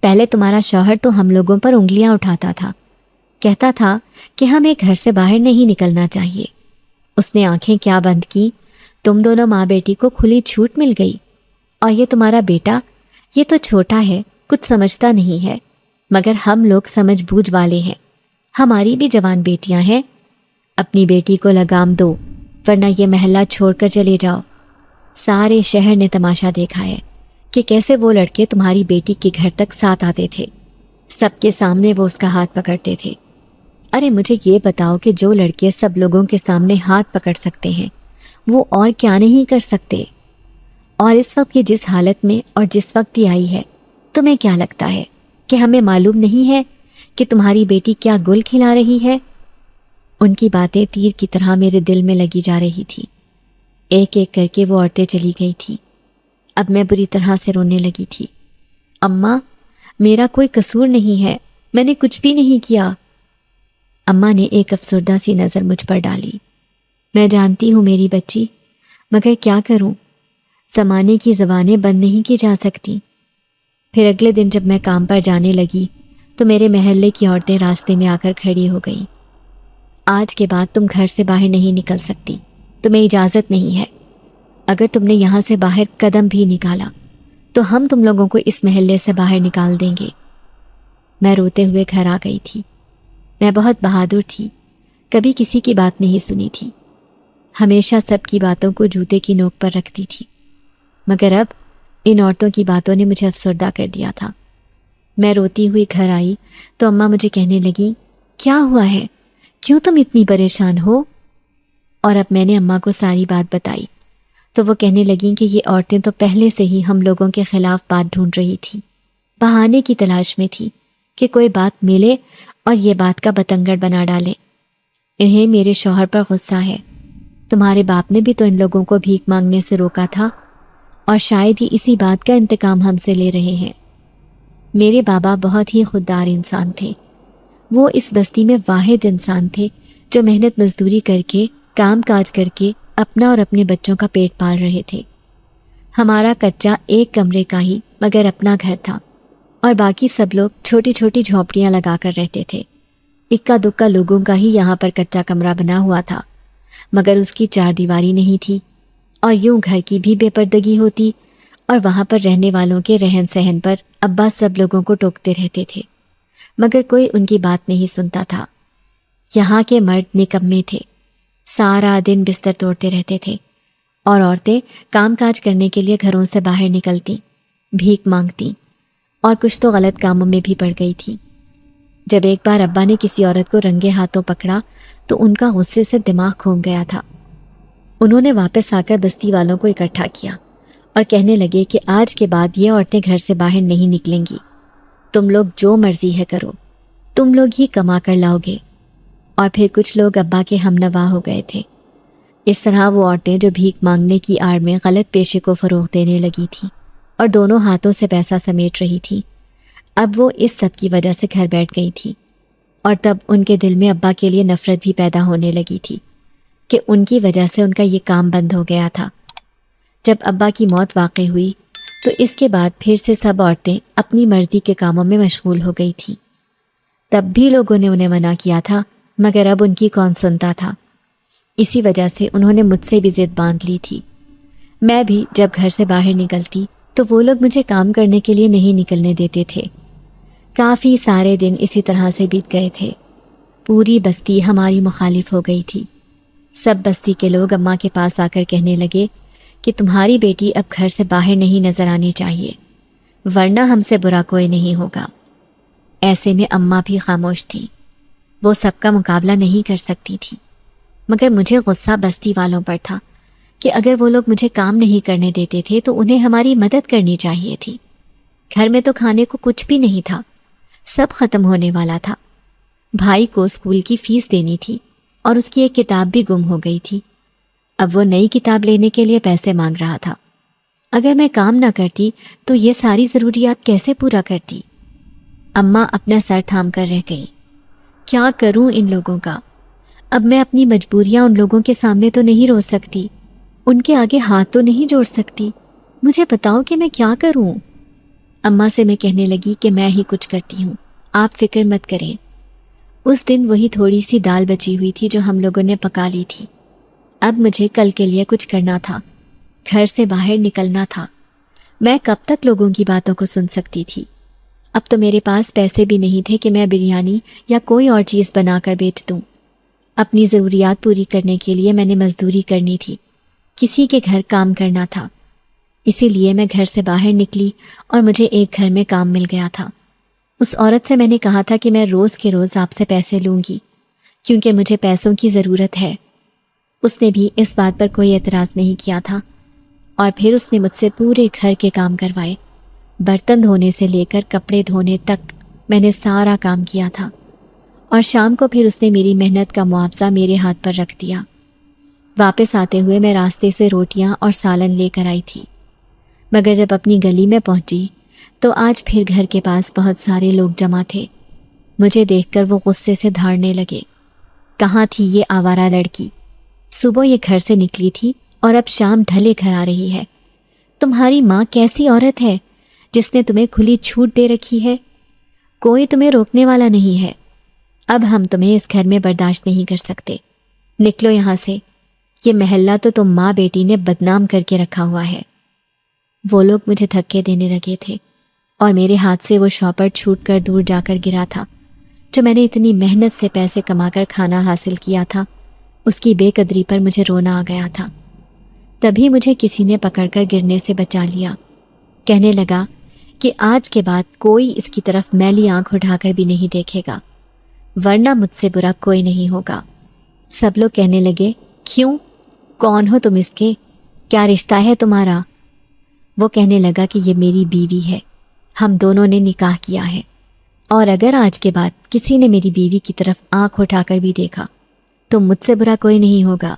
پہلے تمہارا شوہر تو ہم لوگوں پر انگلیاں اٹھاتا تھا، کہتا تھا کہ ہمیں گھر سے باہر نہیں نکلنا چاہیے۔ اس نے آنکھیں کیا بند کی، تم دونوں ماں بیٹی کو کھلی چھوٹ مل گئی، اور یہ تمہارا بیٹا، یہ تو چھوٹا ہے، کچھ سمجھتا نہیں ہے، مگر ہم لوگ سمجھ بوجھ والے ہیں، ہماری بھی جوان بیٹیاں ہیں، اپنی بیٹی کو لگام دو ورنہ یہ محلہ چھوڑ کر چلے جاؤ۔ سارے شہر نے تماشا دیکھا ہے کہ کیسے وہ لڑکے تمہاری بیٹی کے گھر تک ساتھ آتے تھے، سب کے سامنے وہ اس کا ہاتھ پکڑتے تھے۔ ارے مجھے یہ بتاؤ کہ جو لڑکے سب لوگوں کے سامنے ہاتھ پکڑ سکتے ہیں وہ اور کیا نہیں کر سکتے؟ اور اس وقت یہ جس حالت میں اور جس وقت یہ آئی ہے، تمہیں کیا لگتا ہے کہ ہمیں معلوم نہیں ہے کہ تمہاری بیٹی کیا گل کھلا رہی ہے؟ ان کی باتیں تیر کی طرح میرے دل میں لگی جا رہی تھی۔ ایک ایک کر کے وہ عورتیں چلی گئی تھی۔ اب میں بری طرح سے رونے لگی تھی۔ اماں، میرا کوئی قصور نہیں ہے، میں نے کچھ بھی نہیں کیا۔ اماں نے ایک افسردہ سی نظر مجھ پر ڈالی۔ میں جانتی ہوں میری بچی، مگر کیا کروں، زمانے کی زبانیں بند نہیں کی جا سکتی۔ پھر اگلے دن جب میں کام پر جانے لگی تو میرے محلے کی عورتیں راستے میں آ کر کھڑی ہو گئیں۔ آج کے بعد تم گھر سے باہر نہیں نکل سکتی، تمہیں اجازت نہیں ہے۔ اگر تم نے یہاں سے باہر قدم بھی نکالا تو ہم تم لوگوں کو اس محلے سے باہر نکال دیں گے۔ میں روتے ہوئے گھر آ گئی تھی۔ میں بہت بہادر تھی، کبھی کسی کی بات نہیں سنی تھی، ہمیشہ سب کی باتوں کو جوتے کی نوک پر رکھتی تھی، مگر اب ان عورتوں کی باتوں نے مجھے افسردہ کر دیا تھا۔ میں روتی ہوئی گھر آئی تو اماں مجھے کہنے لگی، کیا ہوا ہے، کیوں تم اتنی پریشان ہو؟ اور اب میں نے اماں کو ساری بات بتائی تو وہ کہنے لگیں کہ یہ عورتیں تو پہلے سے ہی ہم لوگوں کے خلاف بات ڈھونڈ رہی تھی، بہانے کی تلاش میں تھی کہ کوئی بات ملے اور یہ بات کا بتنگڑ بنا ڈالے۔ انہیں میرے شوہر پر غصہ ہے، تمہارے باپ نے بھی تو ان لوگوں کو بھیک مانگنے سے روکا تھا، اور شاید ہی اسی بات کا انتقام ہم سے لے رہے ہیں۔ میرے بابا بہت ہی خوددار انسان تھے، وہ اس بستی میں واحد انسان تھے جو محنت مزدوری کر کے، کام کاج کر کے اپنا اور اپنے بچوں کا پیٹ پال رہے تھے۔ ہمارا کچا ایک کمرے کا ہی مگر اپنا گھر تھا، اور باقی سب لوگ چھوٹی چھوٹی جھونپڑیاں لگا کر رہتے تھے۔ اکا دکا لوگوں کا ہی یہاں پر کچا کمرہ بنا ہوا تھا، مگر اس کی چار دیواری نہیں تھی، اور یوں گھر کی بھی بے پردگی ہوتی، اور وہاں پر رہنے والوں کے رہن سہن پر ابا سب لوگوں کو ٹوکتے رہتے تھے، مگر کوئی ان کی بات نہیں سنتا تھا۔ یہاں کے مرد نکمے تھے، سارا دن بستر توڑتے رہتے تھے، اور عورتیں کام کاج کرنے کے لیے گھروں سے باہر نکلتی، بھیک مانگتی، اور کچھ تو غلط کاموں میں بھی پڑ گئی تھی۔ جب ایک بار ابا نے کسی عورت کو رنگے ہاتھوں پکڑا تو ان کا غصے سے دماغ گھوم گیا تھا۔ انہوں نے واپس آ کر بستی والوں کو اکٹھا کیا اور کہنے لگے کہ آج کے بعد یہ عورتیں گھر سے باہر نہیں نکلیں گی، تم لوگ جو مرضی ہے کرو، تم لوگ ہی کما کر لاؤ گے۔ اور پھر کچھ لوگ ابا کے ہم نوا ہو گئے تھے۔ اس طرح وہ عورتیں جو بھیک مانگنے کی آڑ میں غلط پیشے کو فروغ دینے لگی تھیں اور دونوں ہاتھوں سے پیسہ سمیٹ رہی تھیں، اب وہ اس سب کی وجہ سے گھر بیٹھ گئی تھی، اور تب ان کے دل میں ابا کے لیے نفرت بھی پیدا ہونے لگی تھی کہ ان کی وجہ سے ان کا یہ کام بند ہو گیا تھا۔ جب ابا کی موت واقع ہوئی تو اس کے بعد پھر سے سب عورتیں اپنی مرضی کے کاموں میں مشغول ہو گئی تھیں۔ تب بھی لوگوں نے انہیں منع کیا تھا، مگر اب ان کی کون سنتا تھا۔ اسی وجہ سے انہوں نے مجھ سے بھی ضد باندھ لی تھی۔ میں بھی جب گھر سے باہر نکلتی تو وہ لوگ مجھے کام کرنے کے لیے نہیں نکلنے دیتے تھے۔ کافی سارے دن اسی طرح سے بیت گئے تھے۔ پوری بستی ہماری مخالف ہو گئی تھی۔ سب بستی کے لوگ اماں کے پاس آ کر کہنے لگے کہ تمہاری بیٹی اب گھر سے باہر نہیں نظر آنی چاہیے، ورنہ ہم سے برا کوئی نہیں ہوگا۔ ایسے میں اماں بھی خاموش تھی، وہ سب کا مقابلہ نہیں کر سکتی تھی، مگر مجھے غصہ بستی والوں پر تھا کہ اگر وہ لوگ مجھے کام نہیں کرنے دیتے تھے تو انہیں ہماری مدد کرنی چاہیے تھی۔ گھر میں تو کھانے کو کچھ بھی نہیں تھا، سب ختم ہونے والا تھا۔ بھائی کو اسکول کی فیس دینی تھی اور اس کی ایک کتاب بھی گم ہو گئی تھی۔ اب وہ نئی کتاب لینے کے لیے پیسے مانگ رہا تھا۔ اگر میں کام نہ کرتی تو یہ ساری ضروریات کیسے پورا کرتی؟ اماں اپنا سر تھام کر رہ گئی۔ کیا کروں ان لوگوں کا؟ اب میں اپنی مجبوریاں ان لوگوں کے سامنے تو نہیں رو سکتی، ان کے آگے ہاتھ تو نہیں جوڑ سکتی۔ مجھے بتاؤ کہ میں کیا کروں؟ اماں سے میں کہنے لگی کہ میں ہی کچھ کرتی ہوں، آپ فکر مت کریں۔ اس دن وہی تھوڑی سی دال بچی ہوئی تھی جو ہم لوگوں نے پکا لی تھی۔ اب مجھے کل کے لیے کچھ کرنا تھا، گھر سے باہر نکلنا تھا۔ میں کب تک لوگوں کی باتوں کو سن سکتی تھی؟ اب تو میرے پاس پیسے بھی نہیں تھے کہ میں بریانی یا کوئی اور چیز بنا کر بیچ دوں۔ اپنی ضروریات پوری کرنے کے لیے میں نے مزدوری کرنی تھی، کسی کے گھر کام کرنا تھا۔ اسی لیے میں گھر سے باہر نکلی اور مجھے ایک گھر میں کام مل گیا تھا۔ اس عورت سے میں نے کہا تھا کہ میں روز کے روز آپ سے پیسے لوں گی کیونکہ مجھے پیسوں کی ضرورت ہے۔ اس نے بھی اس بات پر کوئی اعتراض نہیں کیا تھا، اور پھر اس نے مجھ سے پورے گھر کے کام کروائے۔ برتن دھونے سے لے کر کپڑے دھونے تک میں نے سارا کام کیا تھا، اور شام کو پھر اس نے میری محنت کا معاوضہ میرے ہاتھ پر رکھ دیا۔ واپس آتے ہوئے میں راستے سے روٹیاں اور سالن لے کر آئی تھی، مگر جب اپنی گلی میں پہنچی تو آج پھر گھر کے پاس بہت سارے لوگ جمع تھے۔ مجھے دیکھ کر وہ غصے سے دھاڑنے لگے۔ کہاں تھی یہ آوارہ لڑکی؟ صبح یہ گھر سے نکلی تھی اور اب شام ڈھلے گھر آ رہی ہے۔ تمہاری ماں کیسی عورت ہے جس نے تمہیں کھلی چھوٹ دے رکھی ہے؟ کوئی تمہیں روکنے والا نہیں ہے۔ اب ہم تمہیں اس گھر میں برداشت نہیں کر سکتے، نکلو یہاں سے۔ یہ محلہ تو تم ماں بیٹی نے بدنام کر کے رکھا ہوا ہے۔ وہ لوگ مجھے دھکے دینے لگے تھے اور میرے ہاتھ سے وہ شاپر چھوٹ کر دور جا کر گرا تھا جو میں نے اتنی محنت سے پیسے کما کر کھانا حاصل کیا تھا۔ اس کی بے قدری پر مجھے رونا آ گیا تھا۔ تبھی مجھے کسی نے پکڑ کر گرنے سے بچا لیا۔ کہنے لگا کہ آج کے بعد کوئی اس کی طرف میلی آنکھ اٹھا کر بھی نہیں دیکھے گا، ورنہ مجھ سے برا کوئی نہیں ہوگا۔ سب لوگ کہنے لگے، کیوں؟ کون ہو تم اس کے؟ کیا رشتہ ہے تمہارا؟ وہ کہنے لگا کہ یہ میری بیوی ہے، ہم دونوں نے نکاح کیا ہے، اور اگر آج کے بعد کسی نے میری بیوی کی طرف آنکھ اٹھا کر بھی دیکھا تو مجھ سے برا کوئی نہیں ہوگا۔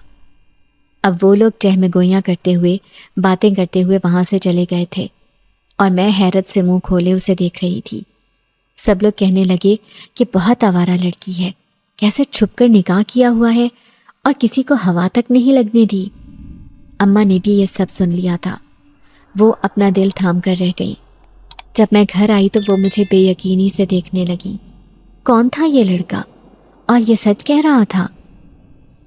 اب وہ لوگ چہمہ گوئیاں کرتے ہوئے، باتیں کرتے ہوئے وہاں سے چلے گئے تھے، اور میں حیرت سے منہ کھولے اسے دیکھ رہی تھی۔ سب لوگ کہنے لگے کہ بہت آوارہ لڑکی ہے، کیسے چھپ کر نکاح کیا ہوا ہے اور کسی کو ہوا تک نہیں لگنے دی۔ اماں نے بھی یہ سب سن لیا تھا، وہ اپنا دل تھام کر رہ گئی۔ جب میں گھر آئی تو وہ مجھے بے یقینی سے دیکھنے لگی۔ کون تھا یہ لڑکا؟ اور یہ سچ کہہ رہا تھا؟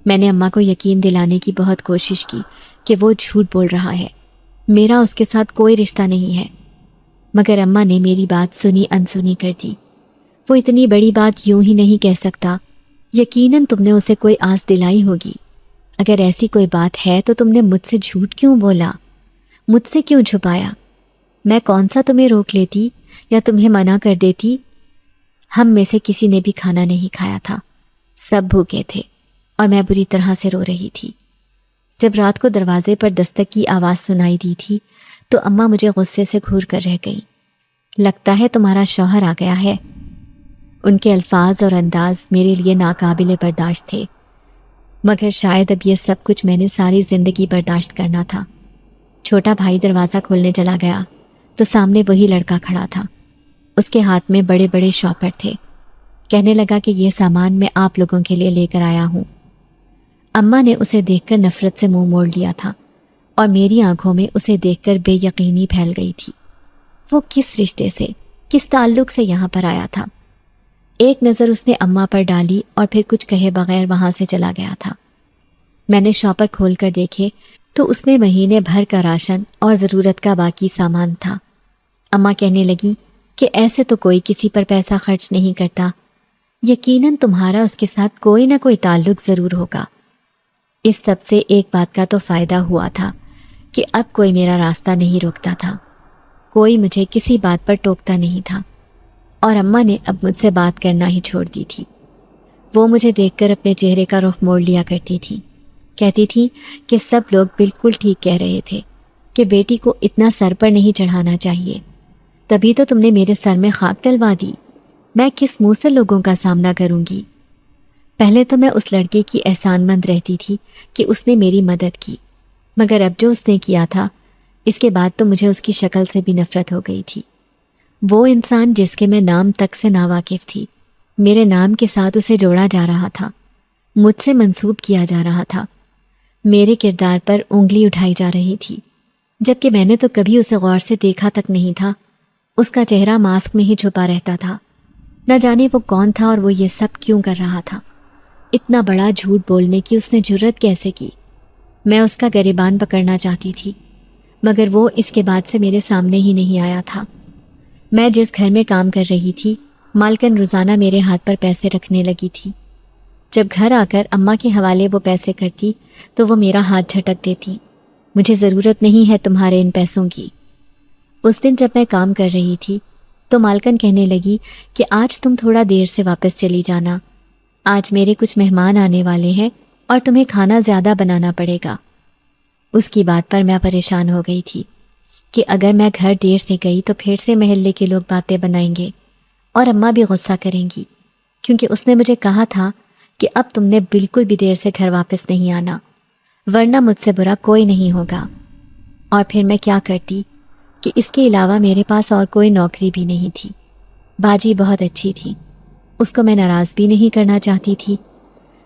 میں نے اماں کو یقین دلانے کی بہت کوشش کی کہ وہ جھوٹ بول رہا ہے، میرا اس کے ساتھ کوئی رشتہ نہیں ہے، مگر اماں نے میری بات سنی انسنی کر دی۔ وہ اتنی بڑی بات یوں ہی نہیں کہہ سکتا، یقیناً تم نے اسے کوئی آس دلائی ہوگی۔ اگر ایسی کوئی بات ہے تو تم نے مجھ سے جھوٹ کیوں بولا؟ مجھ سے کیوں چھپایا؟ میں کون سا تمہیں روک لیتی یا تمہیں منع کر دیتی؟ ہم میں سے کسی نے بھی کھانا نہیں کھایا تھا، سب بھوکے تھے اور میں بری طرح سے رو رہی تھی۔ جب رات کو دروازے پر دستک کی آواز سنائی دی تھی تو اماں مجھے غصے سے گھور کر رہ گئی۔ لگتا ہے تمہارا شوہر آ گیا ہے۔ ان کے الفاظ اور انداز میرے لیے ناقابل برداشت تھے۔ مگر شاید اب یہ سب کچھ میں نے ساری زندگی برداشت کرنا تھا۔ چھوٹا بھائی دروازہ کھولنے چلا گیا تو سامنے وہی لڑکا کھڑا تھا۔ اس کے ہاتھ میں بڑے بڑے شاپر تھے۔ کہنے لگا کہ یہ سامان میں آپ لوگوں کے لیے لے کر آیا ہوں۔ اماں نے اسے دیکھ کر نفرت سے منہ موڑ لیا تھا اور میری آنکھوں میں اسے دیکھ کر بے یقینی پھیل گئی تھی۔ وہ کس رشتے سے، کس تعلق سے یہاں پر آیا تھا؟ ایک نظر اس نے اماں پر ڈالی اور پھر کچھ کہے بغیر وہاں سے چلا گیا تھا۔ میں نے شاپر کھول کر دیکھے تو اس میں مہینے بھر کا راشن اور ضرورت کا باقی سامان تھا۔ اماں کہنے لگی کہ ایسے تو کوئی کسی پر پیسہ خرچ نہیں کرتا، یقیناً تمہارا اس کے ساتھ کوئی نہ کوئی تعلق ضرور ہوگا۔ اس سب سے ایک بات کا تو فائدہ ہوا تھا کہ اب کوئی میرا راستہ نہیں روکتا تھا، کوئی مجھے کسی بات پر ٹوکتا نہیں تھا، اور اماں نے اب مجھ سے بات کرنا ہی چھوڑ دی تھی۔ وہ مجھے دیکھ کر اپنے چہرے کا رخ موڑ لیا کرتی تھی، کہتی تھی کہ سب لوگ بالکل ٹھیک کہہ رہے تھے کہ بیٹی کو اتنا سر پر نہیں چڑھانا چاہیے، تبھی تو تم نے میرے سر میں خاک ڈلوا دی۔ میں کس منہ سے لوگوں کا سامنا کروں گی؟ پہلے تو میں اس لڑکے کی احسان مند رہتی تھی کہ اس نے میری مدد کی، مگر اب جو اس نے کیا تھا، اس کے بعد تو مجھے اس کی شکل سے بھی نفرت ہو گئی تھی۔ وہ انسان جس کے میں نام تک سے ناواقف تھی، میرے نام کے ساتھ اسے جوڑا جا رہا تھا، مجھ سے منسوب کیا جا رہا تھا، میرے کردار پر انگلی اٹھائی جا رہی تھی، جبکہ میں نے تو کبھی اسے غور سے دیکھا تک نہیں تھا۔ اس کا چہرہ ماسک میں ہی چھپا رہتا تھا۔ نہ جانے وہ کون تھا اور وہ یہ سب کیوں کر رہا تھا۔ اتنا بڑا جھوٹ بولنے کی اس نے جرت کیسے کی؟ میں اس کا گریبان پکڑنا چاہتی تھی، مگر وہ اس کے بعد سے میرے سامنے ہی نہیں آیا تھا۔ میں جس گھر میں کام کر رہی تھی، مالکن روزانہ میرے ہاتھ پر پیسے رکھنے لگی تھی۔ جب گھر آ کر اماں کے حوالے وہ پیسے کرتی تو وہ میرا ہاتھ جھٹک دیتی۔ مجھے ضرورت نہیں ہے تمہارے ان پیسوں کی۔ اس دن جب میں کام کر رہی تھی تو مالکن کہنے لگی کہ آج تم تھوڑا دیر سے واپس چلی جانا، آج میرے کچھ مہمان آنے والے ہیں اور تمہیں کھانا زیادہ بنانا پڑے گا۔ اس کی بات پر میں پریشان ہو گئی تھی کہ اگر میں گھر دیر سے گئی تو پھر سے محلے کے لوگ باتیں بنائیں گے اور اماں بھی غصہ کریں گی، کیونکہ اس نے مجھے کہا تھا کہ اب تم نے بالکل بھی دیر سے گھر واپس نہیں آنا، ورنہ مجھ سے برا کوئی نہیں ہوگا۔ اور پھر میں کیا کرتی کہ اس کے علاوہ میرے پاس اور کوئی نوکری بھی نہیں تھی۔ باجی بہت اچھی تھی، اس کو میں ناراض بھی نہیں کرنا چاہتی تھی۔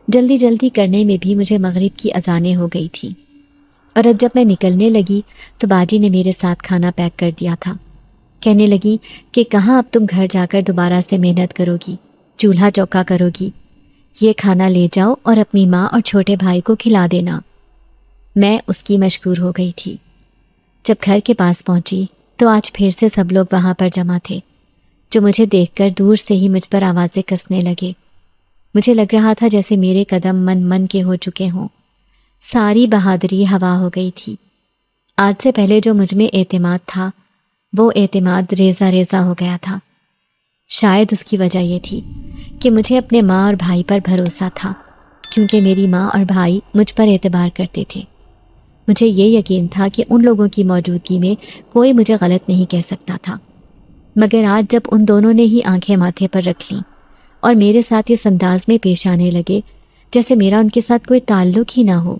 جلدی جلدی کرنے میں بھی مجھے مغرب کی اذانیں ہو گئی تھی، اور اب جب میں نکلنے لگی تو باجی نے میرے ساتھ کھانا پیک کر دیا تھا۔ کہنے لگی کہ کہاں اب تم گھر جا کر دوبارہ سے محنت کرو گی، چولہا چوکا کرو گی، یہ کھانا لے جاؤ اور اپنی ماں اور چھوٹے بھائی کو کھلا دینا۔ میں اس کی مشکور ہو گئی تھی۔ جب گھر کے پاس پہنچی تو آج پھر سے سب لوگ وہاں پر جمع تھے، جو مجھے دیکھ کر دور سے ہی مجھ پر آوازیں کسنے لگے۔ مجھے لگ رہا تھا جیسے میرے قدم من من کے ہو چکے ہوں۔ ساری بہادری ہوا ہو گئی تھی۔ آج سے پہلے جو مجھ میں اعتماد تھا، وہ اعتماد ریزہ ریزہ ہو گیا تھا۔ شاید اس کی وجہ یہ تھی کہ مجھے اپنے ماں اور بھائی پر بھروسہ تھا، کیونکہ میری ماں اور بھائی مجھ پر اعتبار کرتے تھے۔ مجھے یہ یقین تھا کہ ان لوگوں کی موجودگی میں کوئی مجھے غلط نہیں کہہ سکتا تھا، مگر آج جب ان دونوں نے ہی آنکھیں ماتھے پر رکھ لیں اور میرے ساتھ اس انداز میں پیش آنے لگے جیسے میرا ان کے ساتھ کوئی تعلق ہی نہ ہو،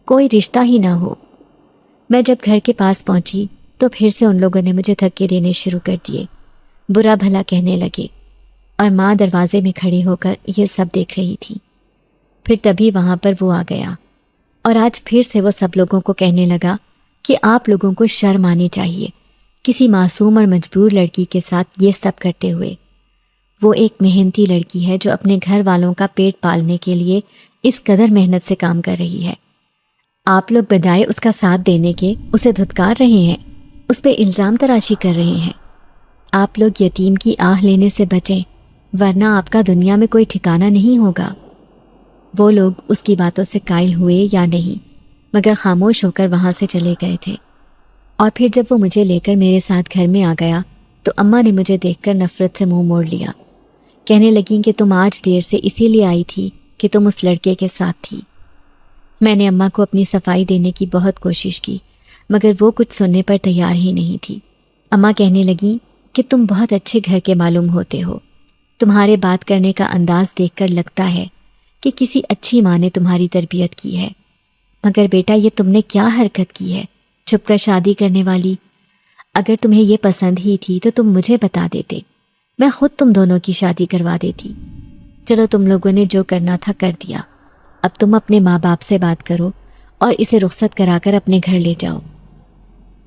کوئی رشتہ ہی نہ ہو۔ میں جب گھر کے پاس پہنچی تو پھر سے ان لوگوں نے مجھے دھکے دینے شروع کر دیے، برا بھلا کہنے لگے، اور ماں دروازے میں کھڑی ہو کر یہ سب دیکھ رہی تھی۔ پھر تبھی وہاں پر وہ آ گیا اور آج پھر سے وہ سب لوگوں کو کہنے لگا کہ آپ لوگوں کو شرم آنی چاہیے کسی معصوم اور مجبور لڑکی کے ساتھ یہ سب کرتے ہوئے۔ وہ ایک محنتی لڑکی ہے جو اپنے گھر والوں کا پیٹ پالنے کے لیے اس قدر محنت سے کام کر رہی ہے۔ آپ لوگ بجائے اس کا ساتھ دینے کے اسے دھتکار رہے ہیں، اس پہ الزام تراشی کر رہے ہیں۔ آپ لوگ یتیم کی آہ لینے سے بچیں، ورنہ آپ کا دنیا میں کوئی ٹھکانہ نہیں ہوگا۔ وہ لوگ اس کی باتوں سے قائل ہوئے یا نہیں، مگر خاموش ہو کر وہاں سے چلے گئے تھے۔ اور پھر جب وہ مجھے لے کر میرے ساتھ گھر میں آ گیا تو اماں نے مجھے دیکھ کر نفرت سے منہ موڑ لیا۔ کہنے لگیں کہ تم آج دیر سے اسی لیے آئی تھی کہ تم اس لڑکے کے ساتھ تھی۔ میں نے اماں کو اپنی صفائی دینے کی بہت کوشش کی، مگر وہ کچھ سننے پر تیار ہی نہیں تھی۔ اماں کہنے لگیں کہ تم بہت اچھے گھر کے معلوم ہوتے ہو، تمہارے بات کرنے کا انداز دیکھ کر لگتا ہے کہ کسی اچھی ماں نے تمہاری تربیت کی ہے، مگر بیٹا یہ تم نے کیا حرکت کی ہے، چھپ کر شادی کرنے والی۔ اگر تمہیں یہ پسند ہی تھی تو تم مجھے بتا دیتے، میں خود تم دونوں کی شادی کروا دیتی۔ چلو تم لوگوں نے جو کرنا تھا کر دیا، اب تم اپنے ماں باپ سے بات کرو اور اسے رخصت کرا کر اپنے گھر لے جاؤ۔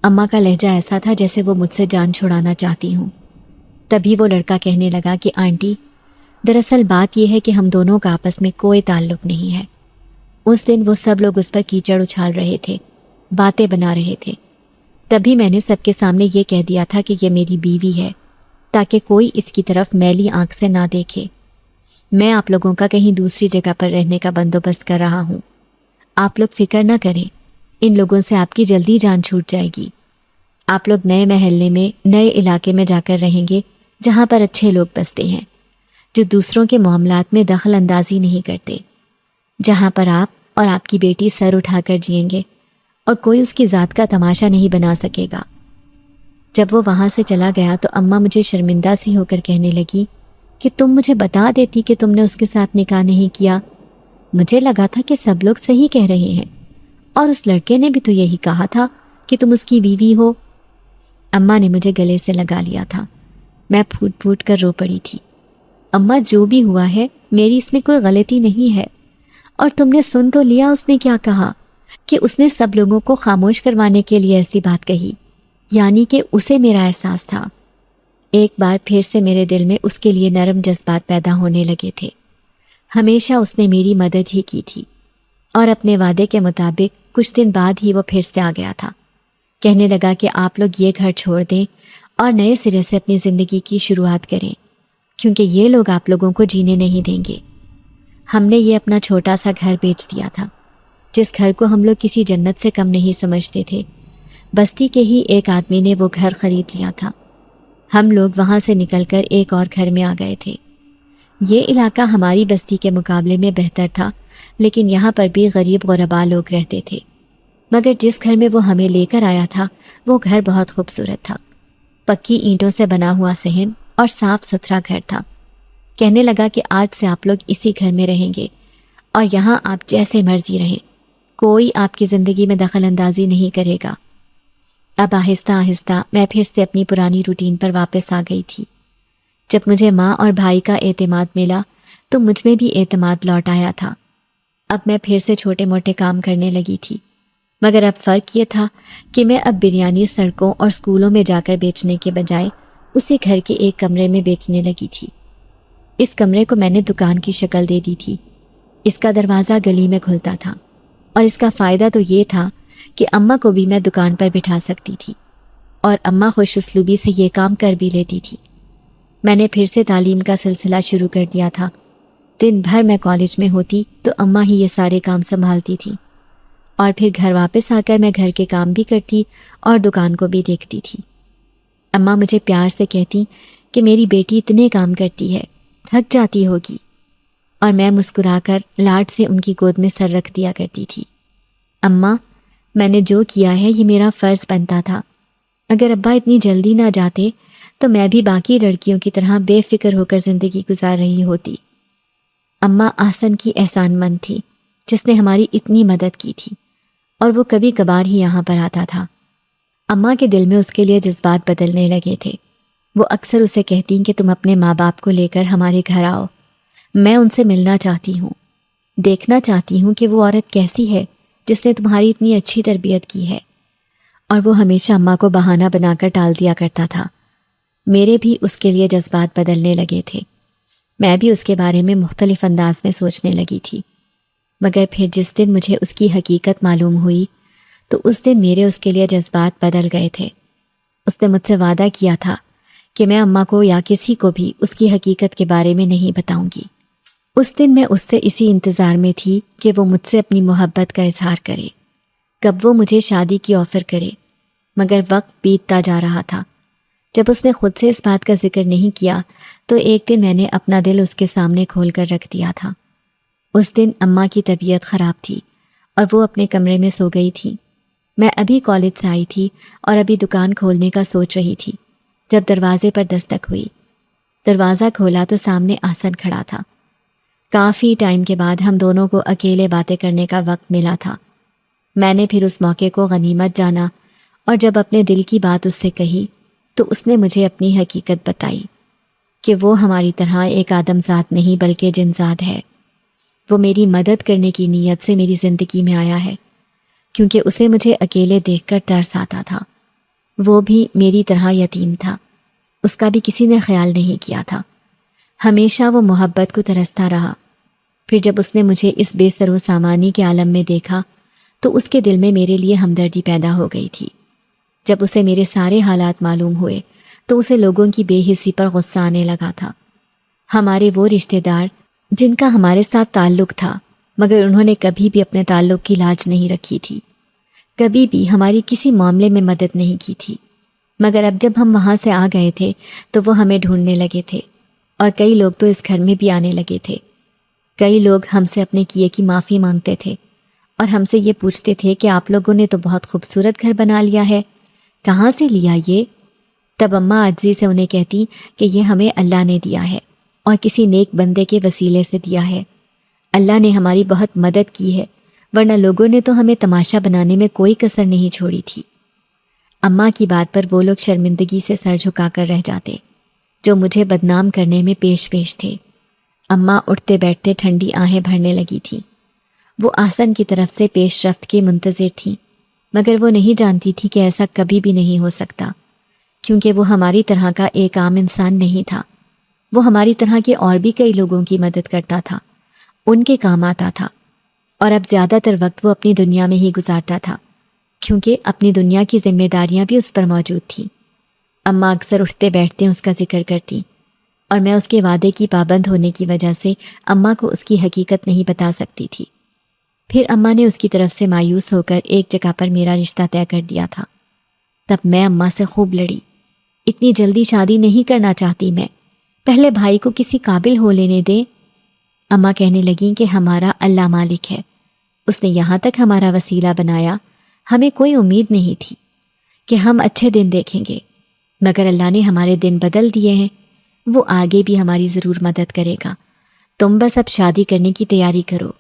اماں کا لہجہ ایسا تھا جیسے وہ مجھ سے جان چھڑانا چاہتی ہوں۔ تبھی وہ لڑکا کہنے لگا کہ آنٹی، دراصل بات یہ ہے کہ ہم دونوں کا آپس میں کوئی تعلق نہیں ہے۔ اس دن وہ سب لوگ اس پر کیچڑ اچھال رہے تھے، باتیں بنا رہے تھے، تبھی میں نے سب کے سامنے یہ کہہ دیا تھا کہ یہ میری بیوی ہے، تاکہ کوئی اس کی طرف میلی آنکھ سے نہ دیکھے۔ میں آپ لوگوں کا کہیں دوسری جگہ پر رہنے کا بندوبست کر رہا ہوں، آپ لوگ فکر نہ کریں، ان لوگوں سے آپ کی جلدی جان چھوٹ جائے گی۔ آپ لوگ نئے محلے میں، نئے علاقے میں جا کر رہیں گے جہاں پر اچھے لوگ بستے ہیں، جو دوسروں کے معاملات میں دخل اندازی نہیں کرتے، جہاں پر آپ اور آپ کی بیٹی سر اٹھا کر جئیں گے اور کوئی اس کی ذات کا تماشا نہیں بنا سکے گا۔ جب وہ وہاں سے چلا گیا تو اماں مجھے شرمندہ سی ہو کر کہنے لگی کہ تم مجھے بتا دیتی کہ تم نے اس کے ساتھ نکاح نہیں کیا، مجھے لگا تھا کہ سب لوگ صحیح کہہ رہے ہیں، اور اس لڑکے نے بھی تو یہی کہا تھا کہ تم اس کی بیوی ہو۔ اماں نے مجھے گلے سے لگا لیا تھا، میں پھوٹ پھوٹ کر رو پڑی تھی۔ اماں جو بھی ہوا ہے میری اس میں کوئی غلطی نہیں ہے، اور تم نے سن تو لیا اس نے کیا کہا، کہ اس نے سب لوگوں کو خاموش کروانے کے لیے ایسی بات کہی، یعنی کہ اسے میرا احساس تھا۔ ایک بار پھر سے میرے دل میں اس کے لیے نرم جذبات پیدا ہونے لگے تھے۔ ہمیشہ اس نے میری مدد ہی کی تھی، اور اپنے وعدے کے مطابق کچھ دن بعد ہی وہ پھر سے آ گیا تھا۔ کہنے لگا کہ آپ لوگ یہ گھر چھوڑ دیں اور نئے سرے سے اپنی زندگی کی شروعات کریں، کیونکہ یہ لوگ آپ لوگوں کو جینے نہیں دیں گے۔ ہم نے یہ اپنا چھوٹا سا گھر بیچ دیا تھا، جس گھر کو ہم لوگ کسی جنت سے کم نہیں سمجھتے تھے۔ بستی کے ہی ایک آدمی نے وہ گھر خرید لیا تھا۔ ہم لوگ وہاں سے نکل کر ایک اور گھر میں آ گئے تھے۔ یہ علاقہ ہماری بستی کے مقابلے میں بہتر تھا، لیکن یہاں پر بھی غریب غربا لوگ رہتے تھے، مگر جس گھر میں وہ ہمیں لے کر آیا تھا وہ گھر بہت خوبصورت تھا۔ پکی اینٹوں سے بنا ہوا صحن اور صاف ستھرا گھر تھا۔ کہنے لگا کہ آج سے آپ لوگ اسی گھر میں رہیں گے، اور یہاں آپ جیسے مرضی رہیں، کوئی آپ کی زندگی میں دخل اندازی نہیں کرے گا۔ اب آہستہ آہستہ میں پھر سے اپنی پرانی روٹین پر واپس آ گئی تھی۔ جب مجھے ماں اور بھائی کا اعتماد ملا تو مجھ میں بھی اعتماد لوٹ آیا تھا۔ اب میں پھر سے چھوٹے موٹے کام کرنے لگی تھی، مگر اب فرق یہ تھا کہ میں اب بریانی سڑکوں اور اسکولوں میں جا کر بیچنے کے بجائے اسی گھر کے ایک کمرے میں بیچنے لگی تھی۔ اس کمرے کو میں نے دکان کی شکل دے دی تھی۔ اس کا دروازہ گلی میں کھلتا تھا، اور اس کا فائدہ تو یہ تھا کہ اماں کو بھی میں دکان پر بٹھا سکتی تھی، اور اماں خوش اسلوبی سے یہ کام کر بھی لیتی تھی۔ میں نے پھر سے تعلیم کا سلسلہ شروع کر دیا تھا۔ دن بھر میں کالج میں ہوتی تو اماں ہی یہ سارے کام سنبھالتی تھی، اور پھر گھر واپس آ کر میں گھر کے کام بھی کرتی اور دکان کو بھی دیکھتی تھی۔ اماں مجھے پیار سے کہتی کہ میری بیٹی اتنے کام کرتی ہے، تھک جاتی ہوگی، اور میں مسکرا کر لاڈ سے ان کی گود میں سر رکھ دیا کرتی تھی۔ اماں، میں نے جو کیا ہے یہ میرا فرض بنتا تھا۔ اگر ابا اتنی جلدی نہ جاتے تو میں بھی باقی لڑکیوں کی طرح بے فکر ہو کر زندگی گزار رہی ہوتی۔ اماں احسن کی احسان مند تھی، جس نے ہماری اتنی مدد کی تھی، اور وہ کبھی کبھار ہی یہاں پر آتا تھا۔ اماں کے دل میں اس کے لیے جذبات بدلنے لگے تھے۔ وہ اکثر اسے کہتی کہ تم اپنے ماں باپ کو لے کر ہمارے گھر آؤ، میں ان سے ملنا چاہتی ہوں، دیکھنا چاہتی ہوں کہ وہ عورت کیسی ہے جس نے تمہاری اتنی اچھی تربیت کی ہے۔ اور وہ ہمیشہ اماں کو بہانہ بنا کر ٹال دیا کرتا تھا۔ میرے بھی اس کے لیے جذبات بدلنے لگے تھے۔ میں بھی اس کے بارے میں مختلف انداز میں سوچنے لگی تھی، مگر پھر جس دن مجھے اس کی حقیقت معلوم ہوئی تو اس دن میرے اس کے لیے جذبات بدل گئے تھے۔ اس نے مجھ سے وعدہ کیا تھا کہ میں اماں کو یا کسی کو بھی اس کی حقیقت کے بارے میں نہیں بتاؤں گی۔ اس دن میں اس سے اسی انتظار میں تھی کہ وہ مجھ سے اپنی محبت کا اظہار کرے، کب وہ مجھے شادی کی آفر کرے، مگر وقت بیتتا جا رہا تھا۔ جب اس نے خود سے اس بات کا ذکر نہیں کیا تو ایک دن میں نے اپنا دل اس کے سامنے کھول کر رکھ دیا تھا۔ اس دن اماں کی طبیعت خراب تھی اور وہ اپنے کمرے میں سو گئی تھی۔ میں ابھی کالج سے آئی تھی اور ابھی دکان کھولنے کا سوچ رہی تھی جب دروازے پر دستک ہوئی۔ دروازہ کھولا تو سامنے احسن کھڑا تھا۔ کافی ٹائم کے بعد ہم دونوں کو اکیلے باتیں کرنے کا وقت ملا تھا۔ میں نے پھر اس موقع کو غنیمت جانا اور جب اپنے دل کی بات اس سے کہی تو اس نے مجھے اپنی حقیقت بتائی کہ وہ ہماری طرح ایک آدم ذات نہیں بلکہ جن ذات ہے۔ وہ میری مدد کرنے کی نیت سے میری زندگی میں آیا ہے کیونکہ اسے مجھے اکیلے دیکھ کر ترس آتا تھا۔ وہ بھی میری طرح یتیم تھا، اس کا بھی کسی نے خیال نہیں کیا تھا۔ ہمیشہ وہ محبت کو ترستا رہا۔ پھر جب اس نے مجھے اس بے سر و سامانی کے عالم میں دیکھا تو اس کے دل میں میرے لیے ہمدردی پیدا ہو گئی تھی۔ جب اسے میرے سارے حالات معلوم ہوئے تو اسے لوگوں کی بے حسی پر غصہ آنے لگا تھا۔ ہمارے وہ رشتہ دار جن کا ہمارے ساتھ تعلق تھا مگر انہوں نے کبھی بھی اپنے تعلق کی لاج نہیں رکھی تھی، کبھی بھی ہماری کسی معاملے میں مدد نہیں کی تھی، مگر اب جب ہم وہاں سے آ گئے تھے تو وہ ہمیں ڈھونڈنے لگے تھے اور کئی لوگ تو اس گھر میں بھی آنے لگے تھے۔ کئی لوگ ہم سے اپنے کیے کی معافی مانگتے تھے اور ہم سے یہ پوچھتے تھے کہ آپ لوگوں نے تو بہت خوبصورت گھر بنا لیا ہے، کہاں سے لیا یہ؟ تب اماں عاجزی سے انہیں کہتی کہ یہ ہمیں اللہ نے دیا ہے اور کسی نیک بندے کے وسیلے سے دیا ہے۔ اللہ نے ہماری بہت مدد کی ہے، ورنہ لوگوں نے تو ہمیں تماشا بنانے میں کوئی کسر نہیں چھوڑی تھی۔ اماں کی بات پر وہ لوگ شرمندگی سے سر جھکا کر رہ جاتے جو مجھے بدنام کرنے میں پیش تھے۔ اماں اٹھتے بیٹھتے ٹھنڈی آہیں بھرنے لگی تھی۔ وہ آسن کی طرف سے پیش رفت کے منتظر تھیں، مگر وہ نہیں جانتی تھی کہ ایسا کبھی بھی نہیں ہو سکتا، کیونکہ وہ ہماری طرح کا ایک عام انسان نہیں تھا۔ وہ ہماری طرح کے اور بھی کئی لوگوں کی مدد کرتا تھا، ان کے کام آتا تھا، اور اب زیادہ تر وقت وہ اپنی دنیا میں ہی گزارتا تھا، کیونکہ اپنی دنیا کی ذمہ داریاں بھی اس پر موجود تھیں۔ اماں اکثر اٹھتے بیٹھتے اس کا ذکر کرتی اور میں اس کے وعدے کی پابند ہونے کی وجہ سے اماں کو اس کی حقیقت نہیں بتا سکتی تھی۔ پھر اماں نے اس کی طرف سے مایوس ہو کر ایک جگہ پر میرا رشتہ طے کر دیا تھا۔ تب میں اماں سے خوب لڑی، اتنی جلدی شادی نہیں کرنا چاہتی میں، پہلے بھائی کو کسی قابل ہو لینے دیں۔ اماں کہنے لگیں کہ ہمارا اللہ مالک ہے، اس نے یہاں تک ہمارا وسیلہ بنایا، ہمیں کوئی امید نہیں تھی کہ ہم اچھے دن دیکھیں گے، مگر اللہ نے ہمارے دن بدل دیے ہیں، وہ آگے بھی ہماری ضرور مدد کرے گا، تم بس اب شادی کرنے کی تیاری کرو۔